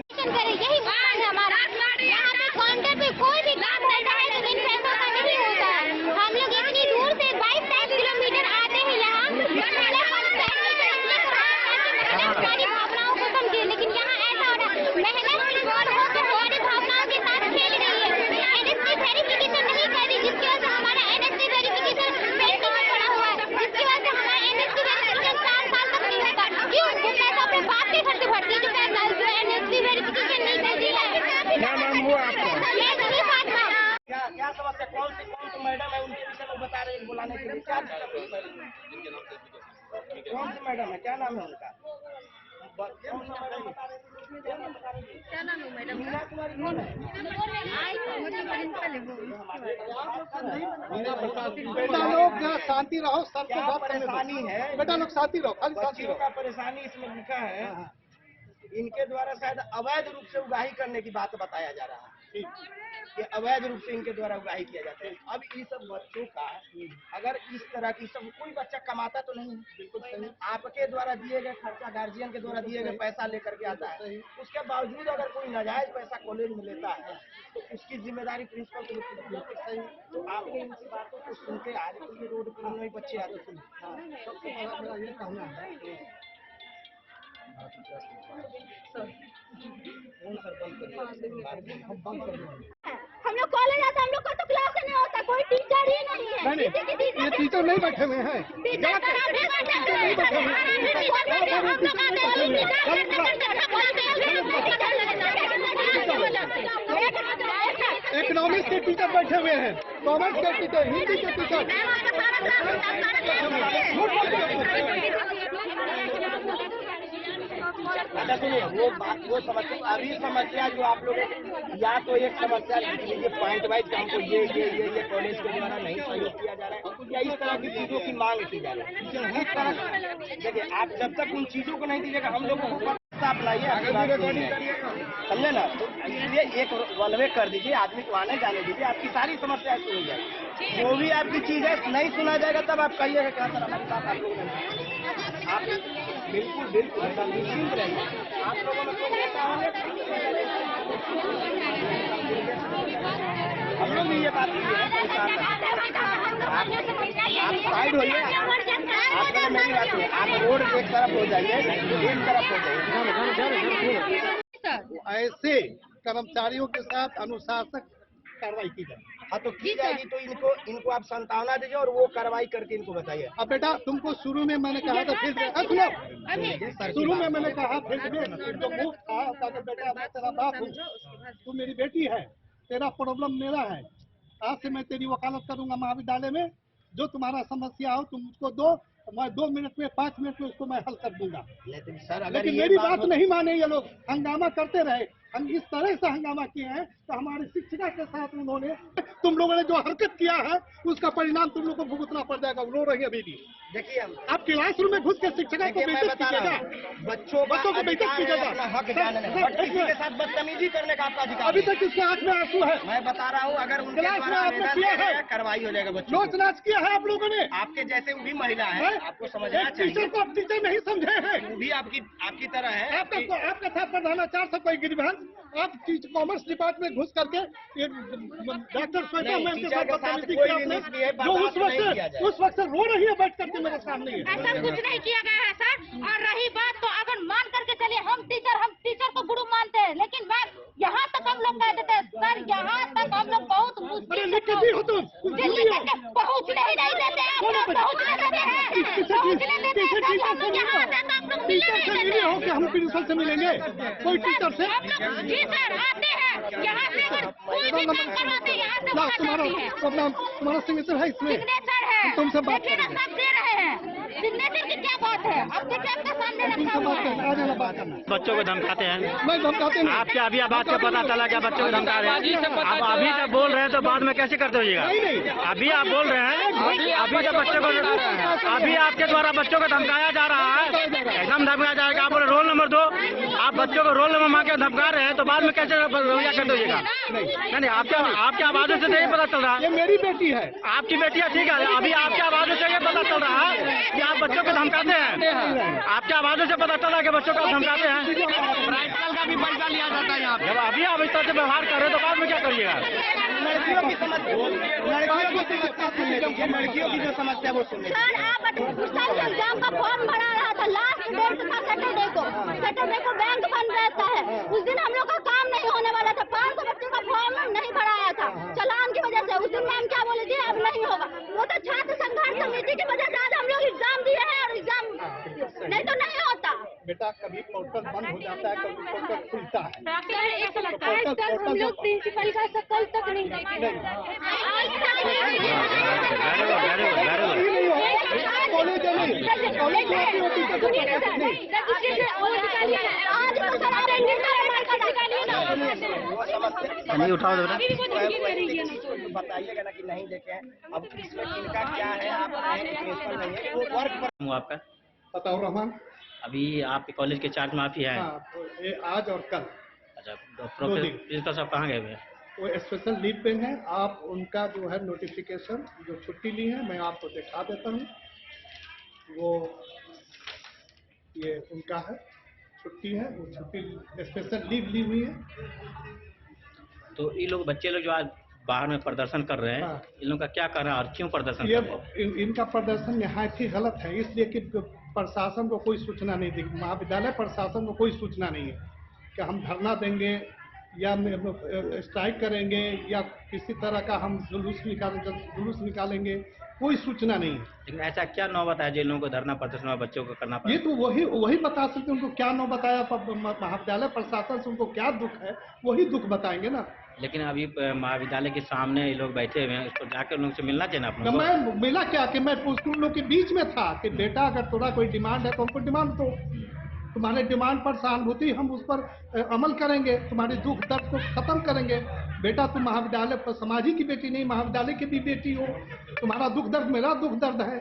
यही मांग है हमारा। यहाँ पे काउंटर पे कोई भी काम करता है तो इन पैसों का नहीं होता है। हम लोग इतनी दूर से 22-23 किलोमीटर आते हैं यहाँ हमारी भावनाओं को समझे, लेकिन यहाँ ऐसा हो रहा है मेहनत और हमारी भावनाओं के साथ खेल रही है। एनएससी वेरिफिकेशन नहीं कर रही, जिसकी वजह से हमारा एनएससी वेरिफिकेशन पेंडिंग में पड़ा हुआ है, जिसकी वजह से हमारा एनएससी वेरिफिकेशन 4 साल तक नहीं होता। क्यों? वो पैसा अपने बाप के घर से भरती है, जो पैसा जो एनएससी वेरिफिकेशन नहीं कर रही है। क्या समस्या? कौन सी मैडम है उनके विषय में बता रहे हैं बुलाने के लिए? क्या कौन सी मैडम है, क्या नाम है उनका? क्या नाम है मैडम? बेटा लोग यहाँ शांति रहो, सबसे बात परेशानी है। बेटा लोग शांति रहो, खाली शांति बच्चियों रहो। का परेशानी इसमें लिखा है, इनके द्वारा शायद अवैध रूप से उगाही करने की बात बताया जा रहा है कि अवैध रूप से इनके द्वारा उगाही किया जाता है। अब इस सब बच्चों का अगर इस तरह की सब कोई बच्चा कमाता तो नहीं, बिल्कुल सही, आपके द्वारा दिए गए खर्चा, गार्जियन के द्वारा दिए गए पैसा लेकर के आता है, उसके बावजूद अगर कोई नाजायज पैसा कॉलेज में लेता है तो उसकी जिम्मेदारी प्रिंसिपल की बिल्कुल सही। तो आपने इन बातों को सुनते आज ये रोड पर नहीं बच्चे आते थे। सबसे बड़ा मेरा ये कहना है हम लोग कॉलेज आते हैं, हम लोग का तो क्लास नहीं होता, कोई टीचर ही नहीं है। नहीं ये टीचर नहीं बैठे हुए हैं। इकोनॉमिक्स के टीचर बैठे हुए हैं, कॉमर्स के टीचर, हिंदी के टीचर। अच्छा सुनिए, वो समस्या, अभी समस्या जो आप लोग, या तो एक समस्या लिख लीजिए पॉइंट वाइज कि हमको ये कॉलेज के द्वारा नहीं सहयोग किया जा रहा है, या इस तरह की चीजों की मांग की जा रही है। इस तरह देखिए, आप जब तक उन चीजों को नहीं दीजिएगा, हम लोगों को अपनाइए, समझे ना। तो इसलिए एक वन वे कर दीजिए, आदमी को आने जाने दीजिए, आपकी सारी समस्याएं सुनी जाएगी। जो भी आपकी चीज है नहीं सुना जाएगा, तब आप कहिएगा क्या सर हमारी बात आप लोग आप बिल्कुल बिल्कुल निश्चिंत रहिए। आप लोगों में कोई नेता होंगे, हम लोग भी ये बात आप साइड होइए, आप मेरी बात है, आप रोड एक तरफ हो जाइए, एक तरफ हो जाइए। ऐसे कर्मचारियों के साथ अनुशासक कार्रवाई की जाए। हाँ तो की जाएगी, तो इनको आप सांत्वना दीजिए और वो कार्रवाई करके इनको बताइए। अब बेटा तुमको शुरू में मैंने कहा था फील्ड शुरू में मैंने कहा फील्ड में जो मुफ्त था, अगर बेटा मैं तेरा बाप हूँ, तू मेरी बेटी है, तेरा प्रॉब्लम मेरा है, आज से मैं तेरी वकालत करूंगा महाविद्यालय में, जो तुम्हारा समस्या हो तुम उसको दो, मैं 2 मिनट में 5 मिनट में उसको मैं हल कर दूंगा। लेकिन मेरी बात नहीं माने ये लोग, हंगामा करते रहे। हम इस तरह से हंगामा किए हैं तो हमारी शिक्षिका के साथ उन्होंने, तुम लोगों ने जो हरकत किया है उसका परिणाम तुम लोग को भुगतना पड़ जाएगा। रो रही है अभी भी। देखिए आप क्लासरूम में घुस के शिक्षिका को बेइज्जत कीजिएगा, बच्चों को बेइज्जत कीजिएगा, हक जानने किसी के साथ बदतमीजी करने का आपका अधिकार। अभी तक इसके आंख में आंसू है। मैं बता रहा हूँ, अगर उनके द्वारा कार्रवाई हो जाएगा। बच्चों नोच नाच किया है आप लोगों ने, आपके जैसे वो भी महिला है, आपको समझना चाहिए। टीचर को आप टीचर नहीं समझे हैं, वो भी आपकी तरह है। आपका था प्रधानाचार्य से कोई गिरबान, आप कॉमर्स डिपार्टमेंट घुस करके डॉक्टर श्वेता मैम के साथ बदतमीजी किया आपने, जो उस वक्त रो रही है बैठ करके मेरे सामने। ऐसा कुछ नहीं किया गया है सर। और रही बात तो अगर मान करके चलिए, हम टीचर को गुरु मानते हैं, लेकिन मैम यहाँ तक हम लोग कह देते हैं सर, यहाँ तक हम लोग बहुत मुश्किल से पहुँच नहीं देते हैं, पहुँचने देते हैं, हम प्रिंसिपल से मिलेंगे, कोई टीचर से जी सर आते हैं, यहाँ से अगर कोई भी काम करवाते हैं, यहाँ से तुम्हारा सिग्नेचर है इसमें, सिग्नेचर है, तुमसे बात सब दे रहे हैं, सिग्नेचर की क्या बात है, अब देखिए आपके सामने रखा हुआ है। बच्चों को धमकाते हैं, नहीं धमकाते नहीं। आपके अभी बात का पता चला क्या बच्चों को धमका रहे हैं? आप अभी तक बोल रहे हैं तो बाद में कैसे करते होइएगा? अभी आप बोल रहे हैं, अभी जब बच्चों को, अभी आपके द्वारा बच्चों को धमकाया जा रहा है, एकदम धमकाया जाएगा। आप बोले रोल नंबर 2, आप बच्चों को रोल नंबर मांग के धमका रहे हैं तो बाद में कैसे रवैया करते होइएगा? नहीं, आपके आवाजों से नहीं पता चल रहा। ये मेरी बेटी है, आपकी बेटी है, ठीक है। अभी आपके आवाजों से ये पता चल रहा है कि आप बच्चों को धमकाते हैं। आपके आवाजों से पता चला कि बच्चों को धमकाते हैं। प्रैक्टिकल का भी पैसा लिया जाता है यहाँ पे। जब अभी आप इस तरह से व्यवहार कर रहे हो तो बाद में क्या करिएगा? लड़कियों की समस्या, लड़कियों की जो समस्या वो सुनिए। एग्जाम का फॉर्म भरा रहा था, लास्ट डेट था सैटरडे को बैंक बंद रहता है, उस दिन हम लोग का काम नहीं होने वाला था, 500 बच्चों का फॉर्म नहीं भराया था चालान की वजह से। उस दिन मैम क्या बोले थी, अब नहीं होगा, वो तो छात्र संघर्ष समिति की वजह से आज हम लोग एग्जाम दिए हैं, और एग्जाम नहीं तो नहीं होता। बेटा कभी पोर्टल बंद हो जाता है, कभी पोर्टल खुलता है। हम लोग प्रिंसिपल का कल तक नहीं नहीं उठाओ बताइएगा ना कि नहीं देखे। अब इसमें इनका क्या है, आप प्रिंसिपल नहीं है, वो वर्क पर। आपका बताओ रहमान, अभी आपके कॉलेज के चार्ज में आप ही हैं? ये आज और कल। अच्छा, प्रिंसिपल साहब कहाँ गए हुए हैं? वो स्पेशल लीव पे हैं। आप उनका जो है नोटिफिकेशन जो छुट्टी ली है मैं आपको दिखा देता हूँ। वो ये उनका है, छुट्टी है, वो छुट्टी स्पेशल लीव ली हुई है। तो ये लोग बच्चे लोग जो आज बाहर में प्रदर्शन कर रहे हैं, इन लोगों का क्या करना है और क्यों प्रदर्शन कर रहे हैं? इनका प्रदर्शन यहाँ ही गलत है, इसलिए कि प्रशासन को कोई सूचना नहीं दी, महाविद्यालय प्रशासन को कोई सूचना नहीं है। कि हम धरना देंगे या स्ट्राइक करेंगे या किसी तरह का हम जुलूस निकालेंगे, कोई सूचना नहीं है। लेकिन ऐसा क्या नौबत है जिन लोगों को धरना प्रदर्शन में बच्चों को करना पड़ा? ये तो वही बता सकते हैं, उनको क्या नौ बताया महाविद्यालय प्रशासन से, उनको क्या दुख है वही दुख बताएंगे ना। लेकिन अभी महाविद्यालय के सामने ये लोग बैठे हुए हैं, उसको जाकर उन लोगों से मिलना चाहिए ना आप लोगों को। मैं मिला क्या कि मैं उन लोग के बीच में था कि बेटा अगर थोड़ा कोई डिमांड है तो हमको डिमांड दो, तुम्हारे डिमांड पर सहानुभूति हम उस पर अमल करेंगे, तुम्हारे दुख दर्द को खत्म करेंगे। बेटा तुम महाविद्यालय पर समाज ही की बेटी नहीं, महाविद्यालय की भी बेटी हो, तुम्हारा दुख दर्द मेरा दुख दर्द है,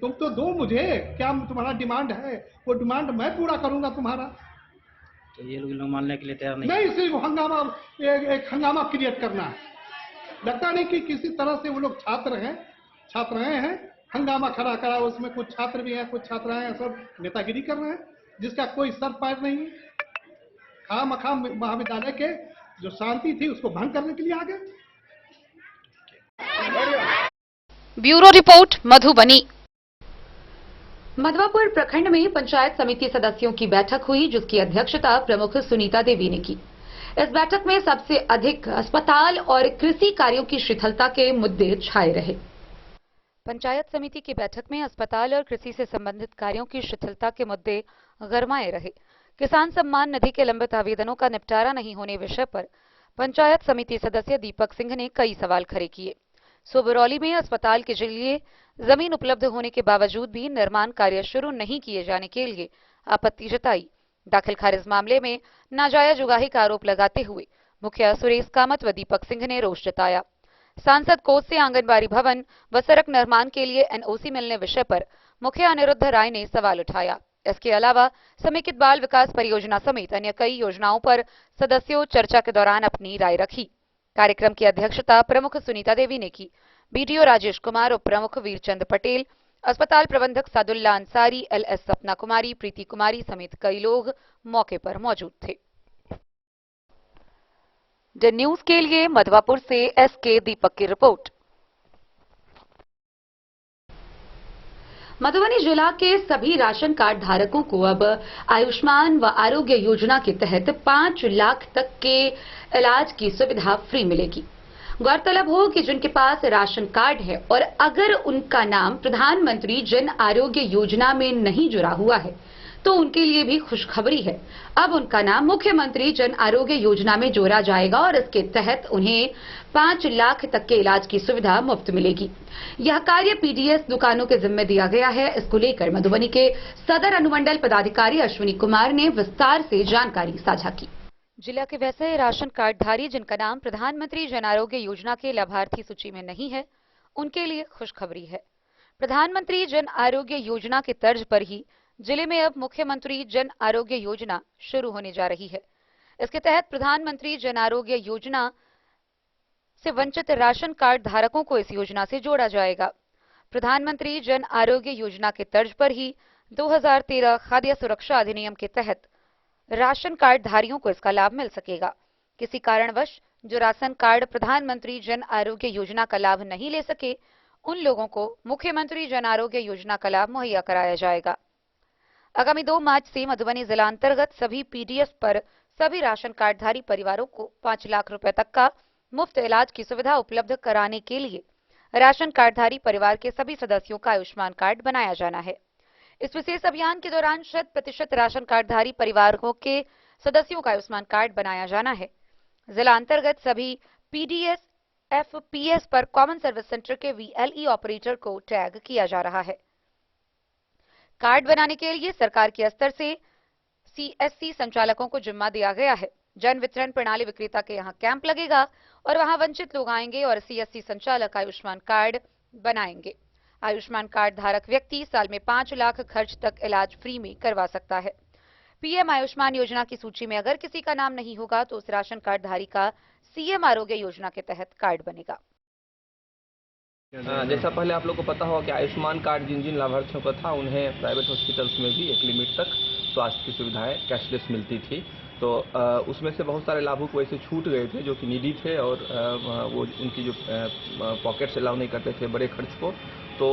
तुम तो दो मुझे, क्या तुम्हारा डिमांड है वो डिमांड मैं पूरा करूंगा तुम्हारा। तो ये लोग मानने के लिए तैयार नहीं, सिर्फ हंगामा, एक हंगामा क्रिएट करना है। लगता नहीं कि किसी तरह से वो लोग छात्र हैं, हंगामा खड़ा करा, उसमें कुछ छात्र भी हैं, कुछ छात्राएं हैं, सब नेतागिरी कर रहे हैं जिसका कोई सर पैर नहीं है। खामखा महाविद्यालय के जो शांति थी उसको भंग करने के लिए आ गए। Bureau report Madhubani. मधवापुर प्रखंड में पंचायत समिति सदस्यों की बैठक हुई, जिसकी अध्यक्षता प्रमुख सुनीता देवी ने की। इस बैठक में सबसे अधिक अस्पताल और कृषि कार्यों की शिथिलता के मुद्दे छाए रहे। पंचायत समिति की बैठक में अस्पताल और कृषि से संबंधित कार्यों की शिथिलता के मुद्दे गरमाए रहे। किसान सम्मान निधि के लंबित आवेदनों का निपटारा नहीं होने विषय पर पंचायत समिति सदस्य दीपक सिंह ने कई सवाल खड़े किए। सोबरौली में अस्पताल के लिए जमीन उपलब्ध होने के बावजूद भी निर्माण कार्य शुरू नहीं किए जाने के लिए आपत्ति जताई। दाखिल खारिज मामले में नाजायज उगाही का आरोप लगाते हुए मुखिया सुरेश कामत व दीपक सिंह ने रोष जताया। सांसद कोच से आंगनबाड़ी भवन व सड़क निर्माण के लिए एनओसी मिलने विषय पर मुखिया अनिरुद्ध राय ने सवाल उठाया। इसके अलावा समेकित बाल विकास परियोजना समेत अन्य कई योजनाओं पर सदस्यों चर्चा के दौरान अपनी राय रखी। कार्यक्रम की अध्यक्षता प्रमुख सुनीता देवी ने की। बीडीओ राजेश कुमार, उप प्रमुख वीरचंद पटेल, अस्पताल प्रबंधक सादुल्ला अंसारी, एलएस सपना कुमारी, प्रीति कुमारी समेत कई लोग मौके पर मौजूद थे। द न्यूज के लिए मधवापुर से एसके दीपक की रिपोर्ट। मधुबनी जिला के सभी राशन कार्ड धारकों को अब आयुष्मान व आरोग्य योजना के तहत 5 लाख तक के इलाज की सुविधा फ्री मिलेगी। गौरतलब हो कि जिनके पास राशन कार्ड है और अगर उनका नाम प्रधानमंत्री जन आरोग्य योजना में नहीं जुड़ा हुआ है तो उनके लिए भी खुशखबरी है। अब उनका नाम मुख्यमंत्री जन आरोग्य योजना में जोड़ा जाएगा और इसके तहत उन्हें 5 लाख तक के इलाज की सुविधा मुफ्त मिलेगी। यह कार्य पीडीएस दुकानों के जिम्मे दिया गया है। इसको लेकर मधुबनी के सदर अनुमंडल पदाधिकारी अश्विनी कुमार ने विस्तार से जानकारी साझा की। जिला के वैसे राशन कार्डधारी जिनका नाम प्रधानमंत्री जन आरोग्य योजना के लाभार्थी सूची में नहीं है, उनके लिए खुशखबरी है। प्रधानमंत्री जन आरोग्य योजना के तर्ज पर ही जिले में अब मुख्यमंत्री जन आरोग्य योजना शुरू होने जा रही है। इसके तहत प्रधानमंत्री जन आरोग्य योजना से वंचित राशन कार्ड धारकों को इस योजना से जोड़ा जाएगा। प्रधानमंत्री जन आरोग्य योजना के तर्ज पर ही 2013 खाद्य सुरक्षा अधिनियम के तहत राशन कार्ड धारियों को इसका लाभ मिल सकेगा। किसी कारणवश जो राशन कार्ड प्रधानमंत्री जन आरोग्य योजना का लाभ नहीं ले सके, उन लोगों को मुख्यमंत्री जन आरोग्य योजना का लाभ मुहैया कराया जाएगा। आगामी 2 मार्च से मधुबनी जिला अंतर्गत सभी पीडीएस पर सभी राशन कार्डधारी परिवारों को 5 लाख रुपए तक का मुफ्त इलाज की सुविधा उपलब्ध कराने के लिए राशन कार्डधारी परिवार के सभी सदस्यों का आयुष्मान कार्ड बनाया जाना है। इस विशेष अभियान के दौरान 100% राशन कार्डधारी परिवारों के सदस्यों का आयुष्मान कार्ड बनाया जाना है। जिला अंतर्गत सभी पीडीएस एफपीएस पर कॉमन सर्विस सेंटर के वीएलई ऑपरेटर को टैग किया जा रहा है। कार्ड बनाने के लिए सरकार के स्तर से सीएससी संचालकों को जिम्मा दिया गया है। जन वितरण प्रणाली विक्रेता के यहाँ कैंप लगेगा और वहां वंचित लोग आएंगे और सीएससी संचालक आयुष्मान कार्ड बनाएंगे। आयुष्मान कार्ड धारक व्यक्ति साल में 5 लाख खर्च तक इलाज फ्री में करवा सकता है। पीएम आयुष्मान योजना की सूची में अगर किसी का नाम नहीं होगा तो उस राशन कार्ड धारी का सीएम आरोग्य योजना के तहत कार्ड बनेगा। जैसा पहले आप लोग को पता होगा कि आयुष्मान कार्ड जिन जिन लाभार्थियों का था उन्हें प्राइवेट हॉस्पिटल्स में भी एक लिमिट तक स्वास्थ्य की सुविधाएं कैशलेस मिलती थी। तो उसमें से बहुत सारे लाभुक वैसे छूट गए थे जो कि निडी थे और वो उनकी जो पॉकेट से अलाउ नहीं करते थे बड़े खर्च को। तो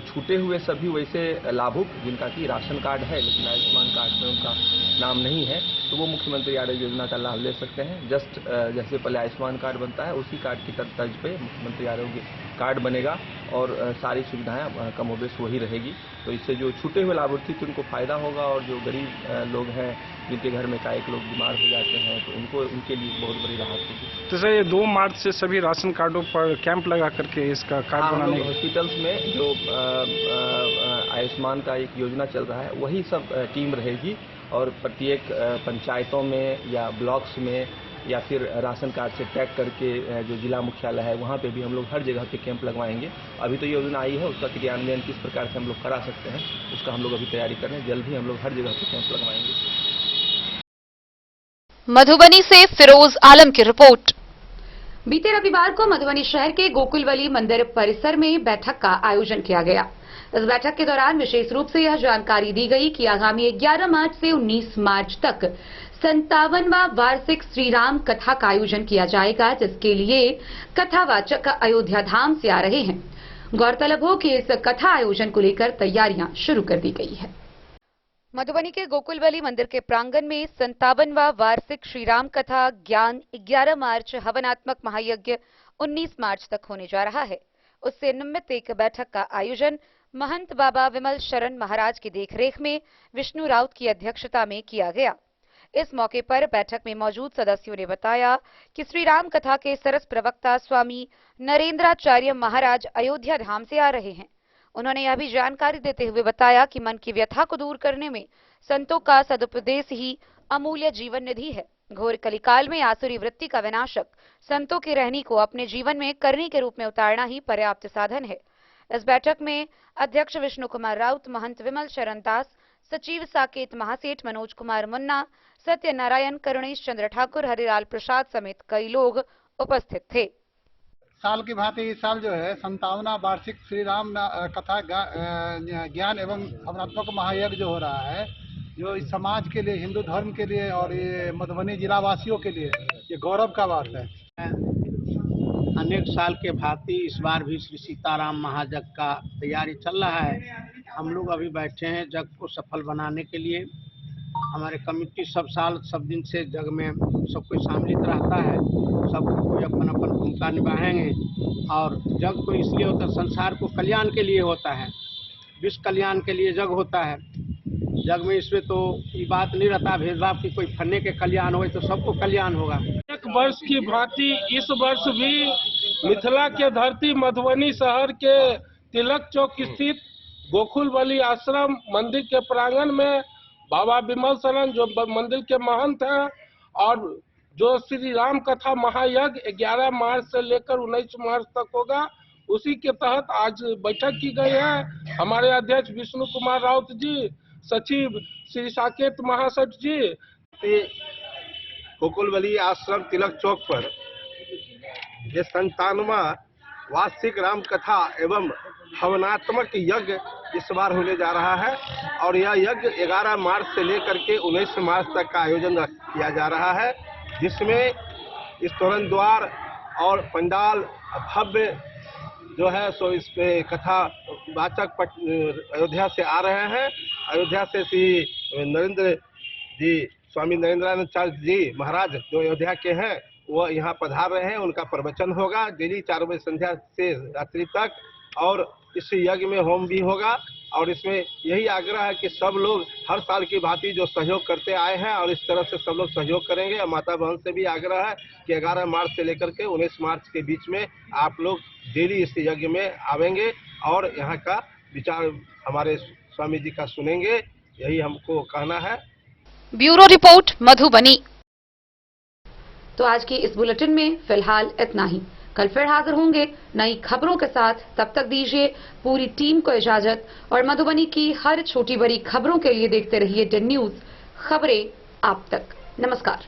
छूटे हुए सभी वैसे लाभुक जिनका कि राशन कार्ड है लेकिन आयुष्मान कार्ड में उनका नाम नहीं है तो वो मुख्यमंत्री आरोग्य योजना का लाभ ले सकते हैं। जस्ट जैसे पहले आयुष्मान कार्ड बनता है उसी कार्ड की तर्ज पे मुख्यमंत्री आरोग्य कार्ड बनेगा और सारी सुविधाएं कमोबेश वही रहेगी। तो इससे जो छूटे हुए लाभार्थी थे उनको फायदा होगा और जो गरीब लोग हैं जिनके घर में एक लोग बीमार हो जाते हैं तो उनके लिए बहुत बड़ी राहत होगी। तो सर ये 2 मार्च से सभी राशन कार्डों पर कैंप लगा करके इसका कार्ड बनाने हॉस्पिटल्स में जो आयुष्मान का एक योजना चल रहा है वही सब टीम रहेगी और प्रत्येक पंचायतों में या ब्लॉक्स में या फिर राशन कार्ड से टैग करके जो जिला मुख्यालय है वहाँ पे भी हम लोग हर जगह पे कैंप लगवाएंगे। अभी तो ये योजना आई है उसका क्रियान्वयन किस प्रकार से हम लोग करा सकते हैं उसका हम लोग अभी तैयारी कर रहे हैं। जल्द ही हम लोग हर जगह पे कैंप लगवाएंगे। मधुबनी से फिरोज आलम की रिपोर्ट। बीते रविवार को मधुबनी शहर के गोकुलवली मंदिर परिसर में बैठक का आयोजन किया गया। इस बैठक के दौरान विशेष रूप से यह जानकारी दी गई कि आगामी 11 मार्च से 19 मार्च तक 57वां वार्षिक श्री राम कथा का आयोजन किया जाएगा, जिसके लिए कथावाचक अयोध्या धाम से आ रहे हैं। गौरतलब हो कि इस कथा आयोजन को लेकर तैयारियां शुरू कर दी गई है। मधुबनी के गोकुलवली मंदिर के प्रांगण में 57वां वार्षिक श्री राम कथा ज्ञान 11 मार्च, हवनात्मक महायज्ञ 19 मार्च तक होने जा रहा है। उससे निमित्त एक बैठक का आयोजन महंत बाबा विमल शरण महाराज की देखरेख में विष्णु राउत की अध्यक्षता में किया गया। इस मौके पर बैठक में मौजूद सदस्यों ने बताया कि श्री राम कथा के सरस प्रवक्ता स्वामी नरेंद्राचार्य महाराज अयोध्या धाम से आ रहे हैं। उन्होंने यह भी जानकारी देते हुए बताया कि मन की व्यथा को दूर करने में संतों का सदुपदेश ही अमूल्य जीवन निधि है। घोर कलिकाल में आसुरी वृत्ति का विनाशक संतों की रहनी को अपने जीवन में करनी के रूप में उतारना ही पर्याप्त साधन है। इस बैठक में अध्यक्ष विष्णु कुमार राउत, महंत विमल शरण दास, सचिव साकेत महासेठ, मनोज कुमार मुन्ना, सत्यनारायण, करुणेश चंद्र ठाकुर, हरिलाल प्रसाद समेत कई लोग उपस्थित थे। साल की भांति इस साल जो है 57वां वार्षिक श्री राम कथा ज्ञान एवं हवनात्मक महायज्ञ जो हो रहा है, जो इस समाज के लिए, हिंदू धर्म के लिए और ये मधुबनी जिला वासियों के लिए ये गौरव का बात है। अनेक साल के भांति इस बार भी श्री सीताराम महायज्ञ का तैयारी चल रहा है। हम लोग अभी बैठे हैं यज्ञ को सफल बनाने के लिए। हमारे कमिटी सब दिन से यज्ञ में सब कोई सम्मिलित रहता है, सब कोई अपन अपन भूमिका निभाएंगे। और यज्ञ को इसलिए होता है, संसार को कल्याण के लिए होता है, विश्व कल्याण के लिए यज्ञ होता है। यज्ञ में इसमें तो ये बात नहीं रहता भेदभाव की कोई फन्ने के कल्याण हो तो सबको कल्याण होगा। एक वर्ष की भांति इस वर्ष भी मिथिला के धरती मधुबनी शहर के तिलक चौक स्थित गोकुलवली आश्रम मंदिर के प्रांगण में बाबा विमल शरण जो मंदिर के महंत हैं और जो श्री राम कथा महायज्ञ 11 मार्च से लेकर 19 मार्च तक होगा, उसी के तहत आज बैठक की गई है। हमारे अध्यक्ष विष्णु कुमार राउत जी, सचिव श्री साकेत महासेठ जी। गोकुलवली आश्रम तिलक चौक पर ये 57वां वार्षिक राम कथा एवं हवनात्मक यज्ञ इस बार होने जा रहा है और यह यज्ञ 11 मार्च से लेकर के 19 मार्च तक का आयोजन किया जा रहा है, जिसमें इस तोरण द्वार और पंडाल भव्य जो है सो इस पे कथा वाचक अयोध्या से आ रहे हैं। अयोध्या से श्री नरेंद्र जी, स्वामी नरेंद्राचार्य जी महाराज जो अयोध्या के हैं, वो यहाँ पधार रहे हैं। उनका प्रवचन होगा डेली 4 बजे संध्या से रात्रि तक और इस यज्ञ में होम भी होगा। और इसमें यही आग्रह है कि सब लोग हर साल की भांति जो सहयोग करते आए हैं और इस तरह से सब लोग सहयोग करेंगे। और माता बहन से भी आग्रह है कि 11 मार्च से लेकर के 19 मार्च के बीच में आप लोग डेली इस यज्ञ में आवेंगे और यहाँ का विचार हमारे स्वामी जी का सुनेंगे। यही हमको कहना है। Bureau report Madhubani. तो आज की इस बुलेटिन में फिलहाल इतना ही। कल फिर हाजिर होंगे नई खबरों के साथ। तब तक दीजिए पूरी टीम को इजाजत और मधुबनी की हर छोटी बड़ी खबरों के लिए देखते रहिए DEN न्यूज, खबरें आप तक। नमस्कार।